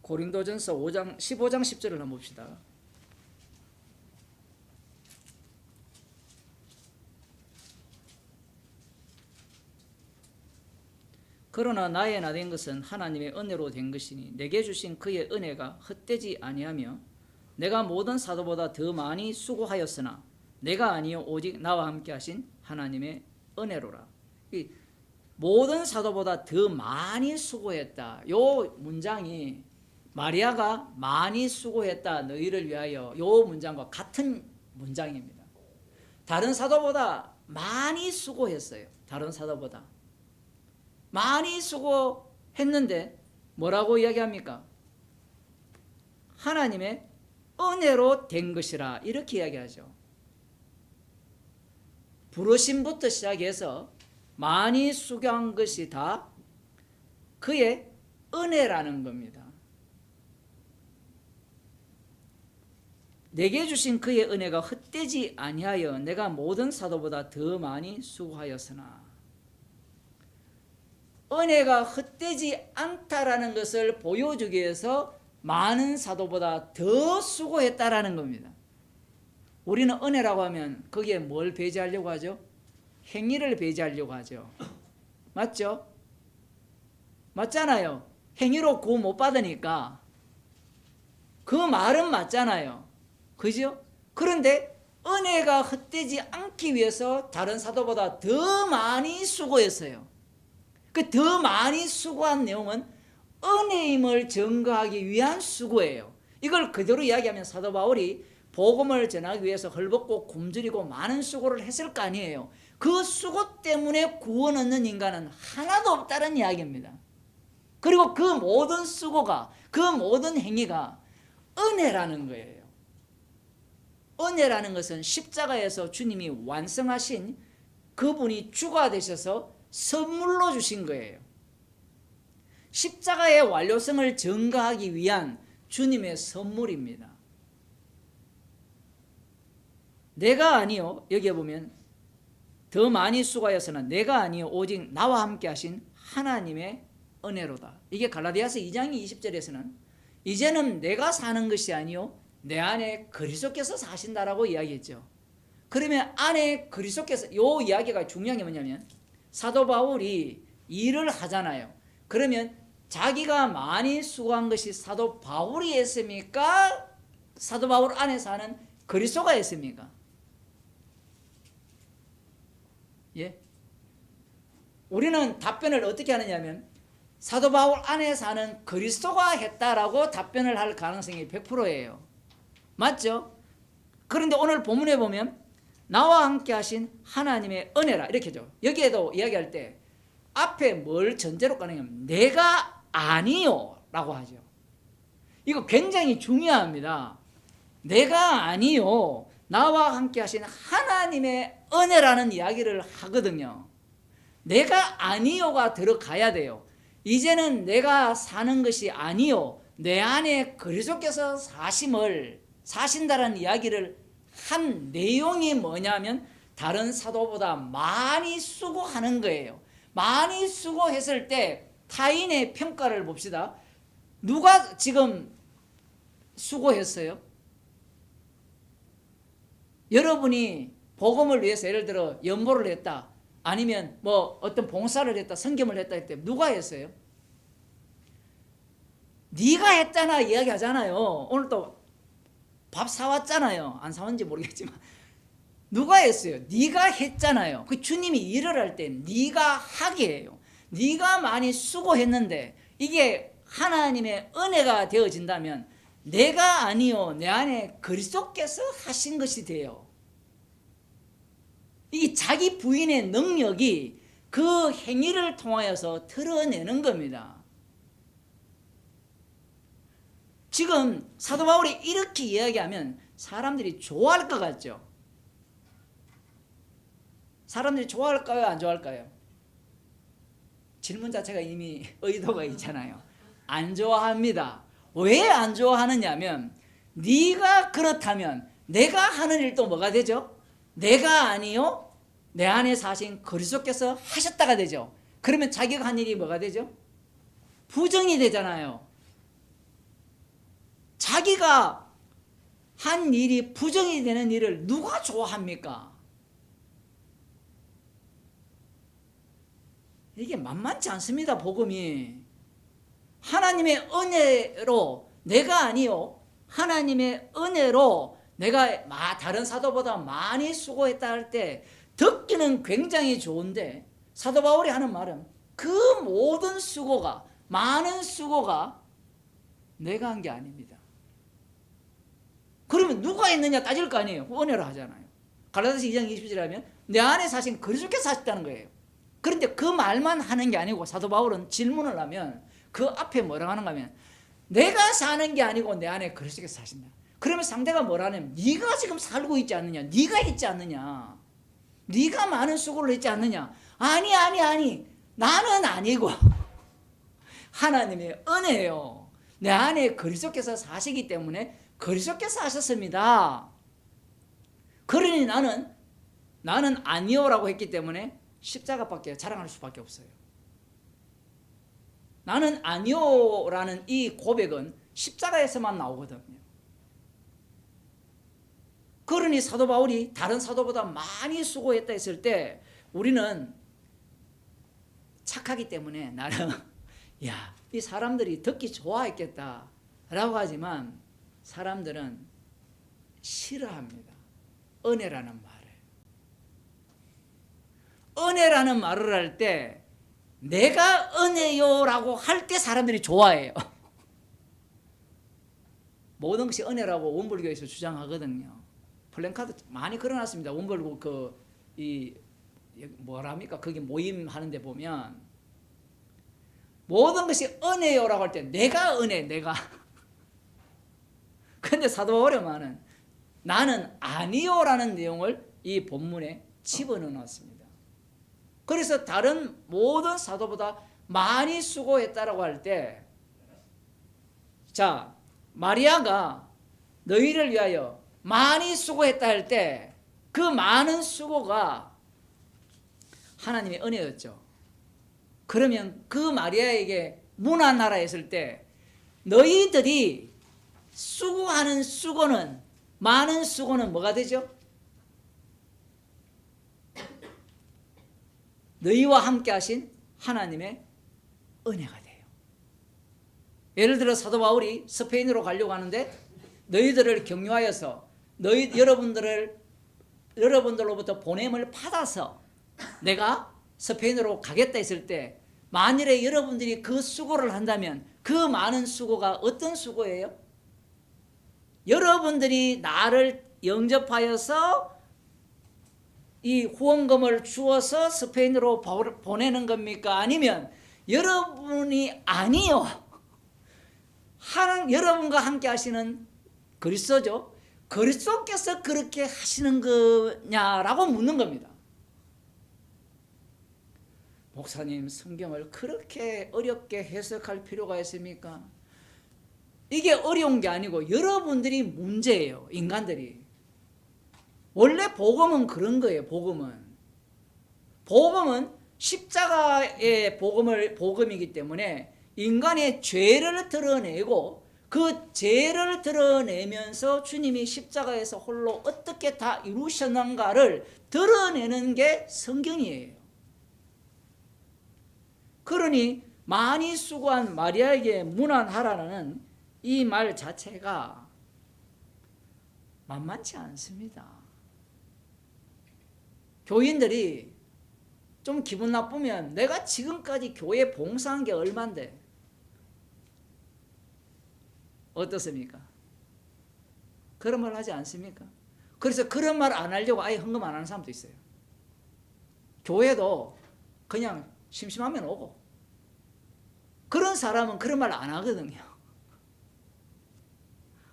고린도전서 15장 10절을 한번 봅시다. 그러나 나의 나 된 것은 하나님의 은혜로 된 것이니 내게 주신 그의 은혜가 헛되지 아니하며 내가 모든 사도보다 더 많이 수고하였으나 내가 아니요 오직 나와 함께 하신 하나님의 은혜로라. 이 모든 사도보다 더 많이 수고했다. 요 문장이 마리아가 많이 수고했다 너희를 위하여 요 문장과 같은 문장입니다. 다른 사도보다 많이 수고했어요. 다른 사도보다 많이 수고했는데 뭐라고 이야기합니까? 하나님의 은혜로 된 것이라 이렇게 이야기하죠. 부르심부터 시작해서 많이 수고한 것이 다 그의 은혜라는 겁니다. 내게 주신 그의 은혜가 헛되지 아니하여 내가 모든 사도보다 더 많이 수고하였으나 은혜가 헛되지 않다라는 것을 보여주기 위해서 많은 사도보다 더 수고했다라는 겁니다. 우리는 은혜라고 하면 거기에 뭘 배제하려고 하죠? 행위를 배제하려고 하죠. 맞죠? 맞잖아요. 행위로 구원 못 받으니까 그 말은 맞잖아요. 그죠? 그런데 은혜가 헛되지 않기 위해서 다른 사도보다 더 많이 수고했어요. 그 더 많이 수고한 내용은 은혜임을 증거하기 위한 수고예요. 이걸 그대로 이야기하면 사도 바울이 복음을 전하기 위해서 헐벗고 굶주리고 많은 수고를 했을 거 아니에요. 그 수고 때문에 구원 얻는 인간은 하나도 없다는 이야기입니다. 그리고 그 모든 수고가, 그 모든 행위가 은혜라는 거예요. 은혜라는 것은 십자가에서 주님이 완성하신 그분이 주가 되셔서 선물로 주신 거예요. 십자가의 완료성을 증거하기 위한 주님의 선물입니다. 내가 아니요, 여기에 보면 더 많이 수고하여서는 내가 아니요 오직 나와 함께 하신 하나님의 은혜로다. 이게 갈라디아서 2장 20절에서는 이제는 내가 사는 것이 아니요 내 안에 그리스도께서 사신다라고 이야기했죠. 그러면 안에 그리스도께서, 이 이야기가 중요한 게 뭐냐면 사도 바울이 일을 하잖아요. 그러면 자기가 많이 수고한 것이 사도 바울이 했습니까? 사도 바울 안에 사는 그리스도가 했습니까? 예? 우리는 답변을 어떻게 하느냐면 사도 바울 안에 사는 그리스도가 했다라고 답변을 할 가능성이 100%예요. 맞죠? 그런데 오늘 본문에 보면 나와 함께 하신 하나님의 은혜라 이렇게죠. 여기에도 이야기할 때 앞에 뭘 전제로 꺼내냐면 내가 아니요 라고 하죠. 이거 굉장히 중요합니다. 내가 아니요 나와 함께 하신 하나님의 은혜라는 이야기를 하거든요. 내가 아니요가 들어가야 돼요. 이제는 내가 사는 것이 아니요 내 안에 그리스도께서 사신다라는 이야기를 한 내용이 뭐냐면 다른 사도보다 많이 수고하는 거예요. 많이 수고했을 때 타인의 평가를 봅시다. 누가 지금 수고했어요? 여러분이 복음을 위해서 예를 들어 연보를 했다, 아니면 뭐 어떤 봉사를 했다, 선교를 했다 할 때 누가 했어요? 네가 했잖아 이야기하잖아요. 오늘 또 밥 사왔잖아요. 안 사왔는지 모르겠지만 누가 했어요? 네가 했잖아요. 그 주님이 일을 할 때 네가 하게 해요. 네가 많이 수고했는데 이게 하나님의 은혜가 되어진다면 내가 아니요 내 안에 그리스도께서 하신 것이 돼요. 이 자기 부인의 능력이 그 행위를 통하여서 드러내는 겁니다. 지금 사도 바울이 이렇게 이야기하면 사람들이 좋아할 것 같죠? 사람들이 좋아할까요? 안 좋아할까요? 질문 자체가 이미 의도가 있잖아요. 안 좋아합니다. 왜 안 좋아하느냐면 네가 그렇다면 내가 하는 일도 뭐가 되죠? 내가 아니요 내 안에 사신 그리스도께서 하셨다가 되죠. 그러면 자기가 한 일이 뭐가 되죠? 부정이 되잖아요. 자기가 한 일이 부정이 되는 일을 누가 좋아합니까? 이게 만만치 않습니다. 복음이 하나님의 은혜로 내가 아니요 하나님의 은혜로 내가 다른 사도보다 많이 수고했다 할 때 듣기는 굉장히 좋은데 사도 바울이 하는 말은 그 모든 수고가, 많은 수고가 내가 한 게 아닙니다. 그러면 누가 했느냐 따질 거 아니에요. 은혜로 하잖아요. 갈라디아서 2장 20절에 하면 내 안에 사신 그리스도께서 하셨다는 거예요. 그런데 그 말만 하는 게 아니고 사도 바울은 질문을 하면 그 앞에 뭐라고 하는가 하면 내가 사는 게 아니고 내 안에 그리스도께서 사신다. 그러면 상대가 뭐라냐면 네가 지금 살고 있지 않느냐, 네가 했지 않느냐, 네가 많은 수고를 했지 않느냐. 아니 나는 아니고 하나님의 은혜예요. 내 안에 그리스도께서 사시기 때문에 그리스도께서 하셨습니다. 그러니 나는 아니요라고 했기 때문에 십자가밖에 자랑할 수밖에 없어요. 나는 아니요라는 이 고백은 십자가에서만 나오거든요. 그러니 사도 바울이 다른 사도보다 많이 수고했다 했을 때 우리는 착하기 때문에 나름 야, 이 사람들이 듣기 좋아했겠다 라고 하지만 사람들은 싫어합니다. 은혜라는 말을. 은혜라는 말을 할 때 내가 은혜요라고 할 때 사람들이 좋아해요. 모든 것이 은혜라고 원불교에서 주장하거든요. 플랜카드 많이 걸어놨습니다. 원불교 뭐랍니까? 거기 모임하는데 보면 모든 것이 은혜요라고 할 때 내가 은혜, 내가. 근데 사도 바울은 나는 아니요라는 내용을 이 본문에 집어넣어 놨습니다. 그래서 다른 모든 사도보다 많이 수고했다라고 할 때, 자, 마리아가 너희를 위하여 많이 수고했다 할 때 그 많은 수고가 하나님의 은혜였죠. 그러면 그 마리아에게 문안하라 했을 때 너희들이 수고하는 수고는, 많은 수고는 뭐가 되죠? 너희와 함께 하신 하나님의 은혜가 돼요. 예를 들어 사도 바울이 스페인으로 가려고 하는데 너희들을 격려하여서 여러분들로부터 보냄을 받아서 내가 스페인으로 가겠다 했을 때 만일에 여러분들이 그 수고를 한다면 그 많은 수고가 어떤 수고예요? 여러분들이 나를 영접하여서 이 후원금을 주어서 스페인으로 보내는 겁니까? 아니면 여러분이 아니요, 여러분과 함께 하시는 그리스도죠. 그리스도께서 그렇게 하시는 거냐라고 묻는 겁니다. 목사님, 성경을 그렇게 어렵게 해석할 필요가 있습니까? 이게 어려운 게 아니고 여러분들이 문제예요. 인간들이. 원래 복음은 그런 거예요. 복음은 십자가의 복음이기 때문에 인간의 죄를 드러내고 그 죄를 드러내면서 주님이 십자가에서 홀로 어떻게 다 이루셨는가를 드러내는 게 성경이에요. 그러니 많이 수고한 마리아에게 문안하라는 이 말 자체가 만만치 않습니다. 교인들이 좀 기분 나쁘면 내가 지금까지 교회 봉사한 게 얼만데 어떻습니까? 그런 말 하지 않습니까? 그래서 그런 말 안 하려고 아예 헌금 안 하는 사람도 있어요. 교회도 그냥 심심하면 오고, 그런 사람은 그런 말 안 하거든요.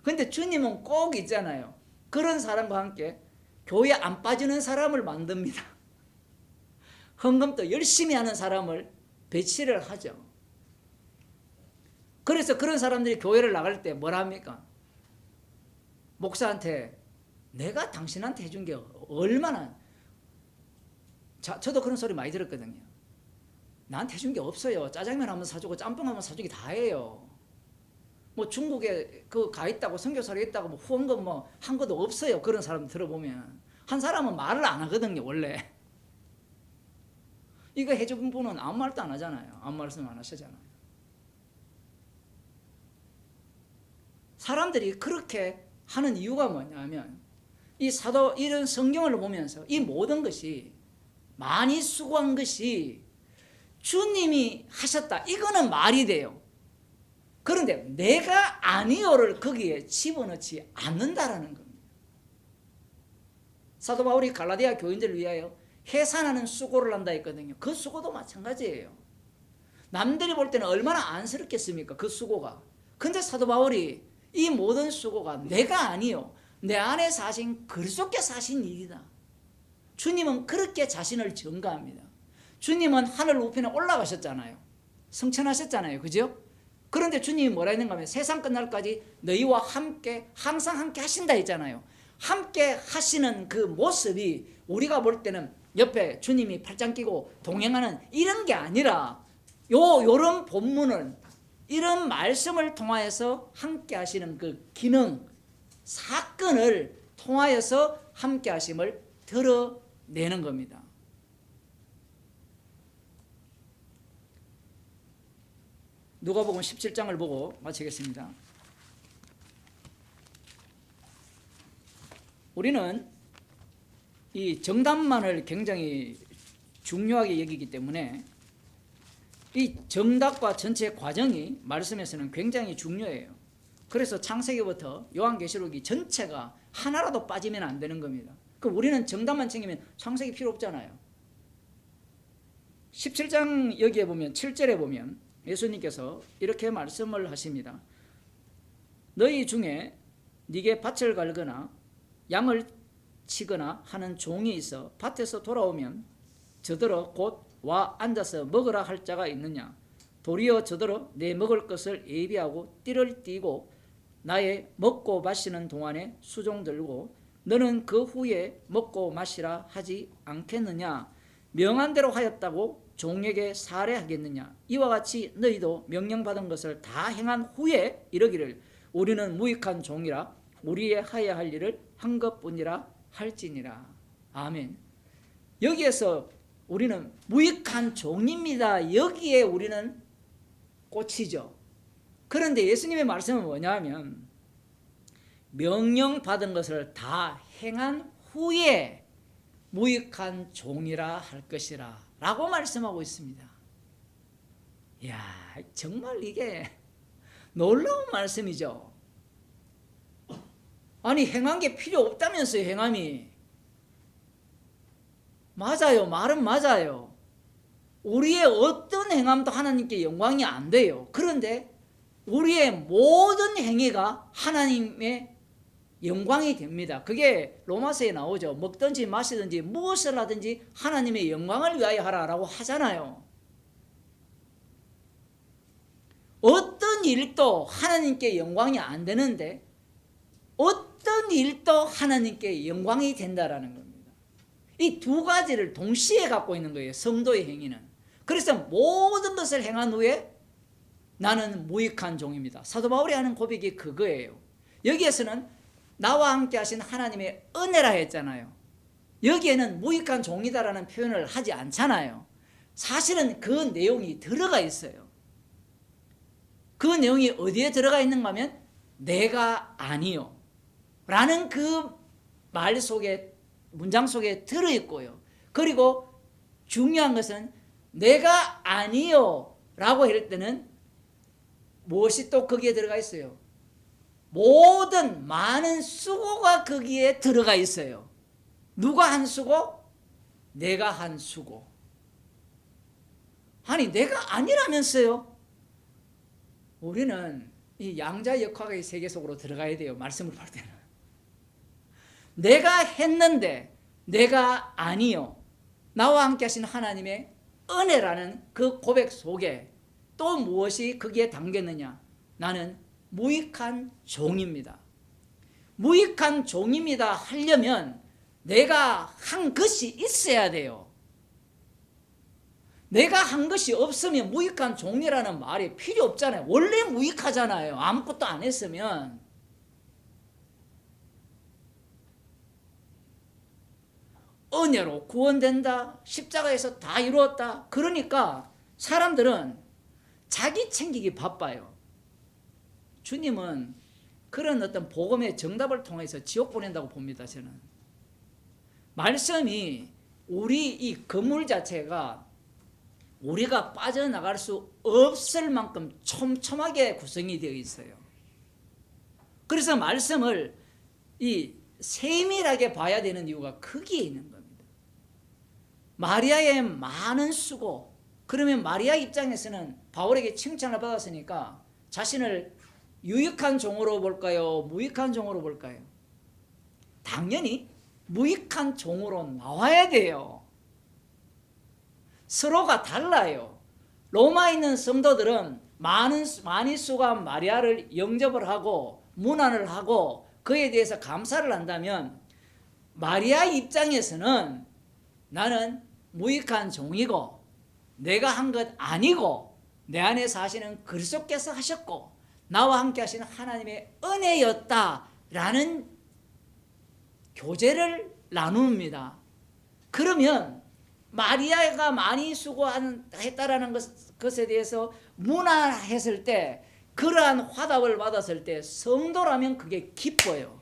근데 주님은 꼭 있잖아요. 그런 사람과 함께 교회 안 빠지는 사람을 만듭니다. 헌금도 열심히 하는 사람을 배치를 하죠. 그래서 그런 사람들이 교회를 나갈 때 뭐라 합니까? 목사한테 내가 당신한테 해준 게 얼마나, 저도 그런 소리 많이 들었거든요. 나한테 해준 게 없어요. 짜장면 한번 사주고 짬뽕 한번 사주기 다예요. 뭐 중국에 가 있다고 선교사로 있다고 뭐 후원금 뭐 한 것도 없어요. 그런 사람 들어보면 한 사람은 말을 안 하거든요. 원래 이거 해준 분은 아무 말도 안 하잖아요. 아무 말씀 안 하시잖아요. 사람들이 그렇게 하는 이유가 뭐냐면 이런 성경을 보면서 이 모든 것이 많이 수고한 것이 주님이 하셨다, 이거는 말이 돼요. 그런데 내가 아니요를 거기에 집어넣지 않는다라는 겁니다. 사도 바울이 갈라디아 교인들을 위하여 해산하는 수고를 한다 했거든요. 그 수고도 마찬가지예요. 남들이 볼 때는 얼마나 안쓰럽겠습니까? 그 수고가. 근데 사도 바울이 이 모든 수고가 내가 아니요, 내 안에 사신 그리스도께서 하신 일이다. 주님은 그렇게 자신을 증거합니다. 주님은 하늘 우편에 올라가셨잖아요. 승천하셨잖아요. 그죠? 그런데 주님이 뭐라 했는가 하면 세상 끝날까지 너희와 함께, 항상 함께 하신다 했잖아요. 함께 하시는 그 모습이 우리가 볼 때는 옆에 주님이 팔짱 끼고 동행하는 이런 게 아니라 요런 본문을, 이런 말씀을 통하여서 함께 하시는 그 기능, 사건을 통하여서 함께 하심을 드러내는 겁니다. 누가복음 17장을 보고 마치겠습니다. 우리는 이 정답만을 굉장히 중요하게 여기기 때문에 이 정답과 전체 과정이 말씀에서는 굉장히 중요해요. 그래서 창세기부터 요한계시록이 전체가 하나라도 빠지면 안 되는 겁니다. 그 우리는 정답만 챙기면 창세기 필요 없잖아요. 17장 여기에 보면 7절에 보면 예수님께서 이렇게 말씀을 하십니다. 너희 중에 네게 밭을 갈거나 양을 치거나 하는 종이 있어 밭에서 돌아오면 저더러 곧 와 앉아서 먹으라 할 자가 있느냐? 도리어 저더러 내 먹을 것을 예비하고 띠를 띠고 나의 먹고 마시는 동안에 수종 들고 너는 그 후에 먹고 마시라 하지 않겠느냐? 명한 대로 하였다고 종에게 살해하겠느냐? 이와 같이 너희도 명령받은 것을 다 행한 후에 이르기를 우리는 무익한 종이라 우리의 하여야 할 일을 한 것뿐이라 할지니라. 아멘. 여기에서 우리는 무익한 종입니다. 여기에 우리는 꽂히죠. 그런데 예수님의 말씀은 뭐냐면 명령받은 것을 다 행한 후에 무익한 종이라 할 것이라 라고 말씀하고 있습니다. 이야, 정말 이게 놀라운 말씀이죠. 아니, 행한 게 필요 없다면서요. 행함이. 맞아요. 말은 맞아요. 우리의 어떤 행함도 하나님께 영광이 안 돼요. 그런데 우리의 모든 행위가 하나님의 영광이 됩니다. 그게 로마서에 나오죠. 먹든지 마시든지 무엇을 하든지 하나님의 영광을 위하여 하라라고 하잖아요. 어떤 일도 하나님께 영광이 안 되는데 어떤 일도 하나님께 영광이 된다라는 겁니다. 이 두 가지를 동시에 갖고 있는 거예요. 성도의 행위는. 그래서 모든 것을 행한 후에 나는 무익한 종입니다. 사도 바울이 하는 고백이 그거예요. 여기에서는 나와 함께 하신 하나님의 은혜라 했잖아요. 여기에는 무익한 종이다라는 표현을 하지 않잖아요. 사실은 그 내용이 들어가 있어요. 그 내용이 어디에 들어가 있는가 하면 내가 아니요 라는 그 말 속에 문장 속에 들어있고요. 그리고 중요한 것은 내가 아니요 라고 할 때는 무엇이 또 거기에 들어가 있어요? 모든 많은 수고가 거기에 들어가 있어요. 누가 한 수고? 내가 한 수고. 아니, 내가 아니라면서요? 우리는 이 양자 역학의 세계 속으로 들어가야 돼요. 말씀을 볼 때는. 내가 했는데 내가 아니요. 나와 함께 하신 하나님의 은혜라는 그 고백 속에 또 무엇이 거기에 담겼느냐? 나는 무익한 종입니다. 무익한 종입니다 하려면 내가 한 것이 있어야 돼요. 내가 한 것이 없으면 무익한 종이라는 말이 필요 없잖아요. 원래 무익하잖아요. 아무것도 안 했으면. 은혜로 구원된다. 십자가에서 다 이루었다. 그러니까 사람들은 자기 챙기기 바빠요. 주님은 그런 어떤 복음의 정답을 통해서 지옥 보낸다고 봅니다. 저는. 말씀이 우리 이 건물 자체가 우리가 빠져나갈 수 없을 만큼 촘촘하게 구성이 되어 있어요. 그래서 말씀을 이 세밀하게 봐야 되는 이유가 거기에 있는 겁니다. 마리아의 많은 수고, 그러면 마리아 입장에서는 바울에게 칭찬을 받았으니까 자신을 유익한 종으로 볼까요? 무익한 종으로 볼까요? 당연히 무익한 종으로 나와야 돼요. 서로가 달라요. 로마에 있는 성도들은 많이 수가 마리아를 영접을 하고 문안을 하고 그에 대해서 감사를 한다면 마리아 입장에서는 나는 무익한 종이고 내가 한 것 아니고 내 안에 사시는 그리스도께서 하셨고 나와 함께 하시는 하나님의 은혜였다라는 교제를 나눕니다. 그러면 마리아가 많이 수고했다라는 것에 대해서 문안했을 때 그러한 화답을 받았을 때 성도라면 그게 기뻐요.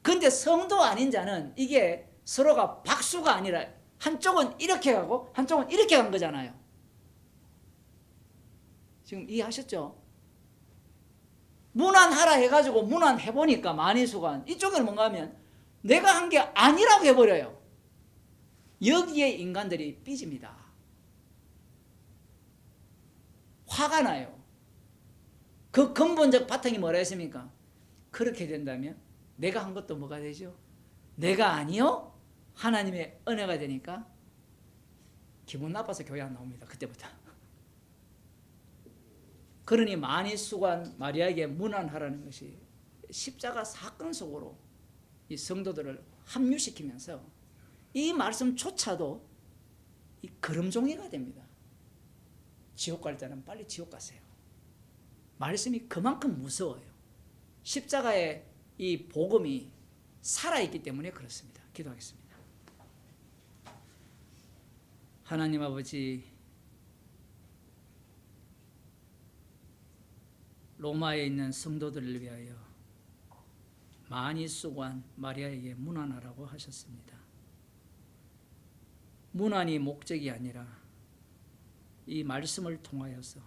근데 성도 아닌 자는 이게 서로가 박수가 아니라 한쪽은 이렇게 가고 한쪽은 이렇게 간 거잖아요. 지금 이해하셨죠? 문안하라 해가지고 문안해보니까 만이수관 이쪽은 뭔가 하면 내가 한 게 아니라고 해버려요. 여기에 인간들이 삐집니다. 화가 나요. 그 근본적 바탕이 뭐라 했습니까? 그렇게 된다면 내가 한 것도 뭐가 되죠? 내가 아니요? 하나님의 은혜가 되니까 기분 나빠서 교회 안 나옵니다. 그때부터. 그러니 만이수관 마리아에게 문안하라는 것이 십자가 사건 속으로 이 성도들을 합류시키면서 이 말씀조차도 이 걸음종이가 됩니다. 지옥 갈 때는 빨리 지옥 가세요. 말씀이 그만큼 무서워요. 십자가의 이 복음이 살아있기 때문에 그렇습니다. 기도하겠습니다. 하나님 아버지, 로마에 있는 성도들을 위하여 만이수관 마리아에게 문안하라고 하셨습니다. 문안이 목적이 아니라 이 말씀을 통하여서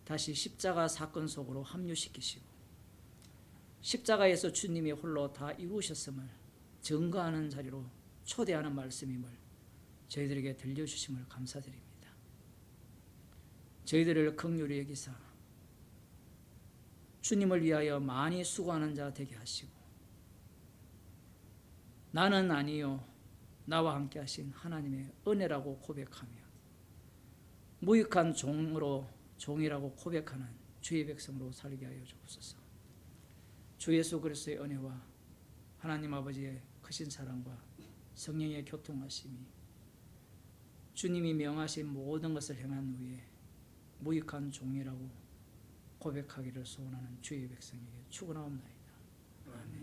다시 십자가 사건 속으로 합류시키시고 십자가에서 주님이 홀로 다 이루셨음을 증거하는 자리로 초대하는 말씀임을 저희들에게 들려주심을 감사드립니다. 저희들을 긍휼히 여기사 주님을 위하여 많이 수고하는 자 되게 하시고 나는 아니요 나와 함께 하신 하나님의 은혜라고 고백하며 무익한 종이라고 고백하는 주의 백성으로 살게 하여 주옵소서. 주 예수 그리스도의 은혜와 하나님 아버지의 크신 사랑과 성령의 교통하심이 주님이 명하신 모든 것을 행한 후에 무익한 종이라고 고백하기를 소원하는 주의 백성에게 축원하옵나이다. 아멘.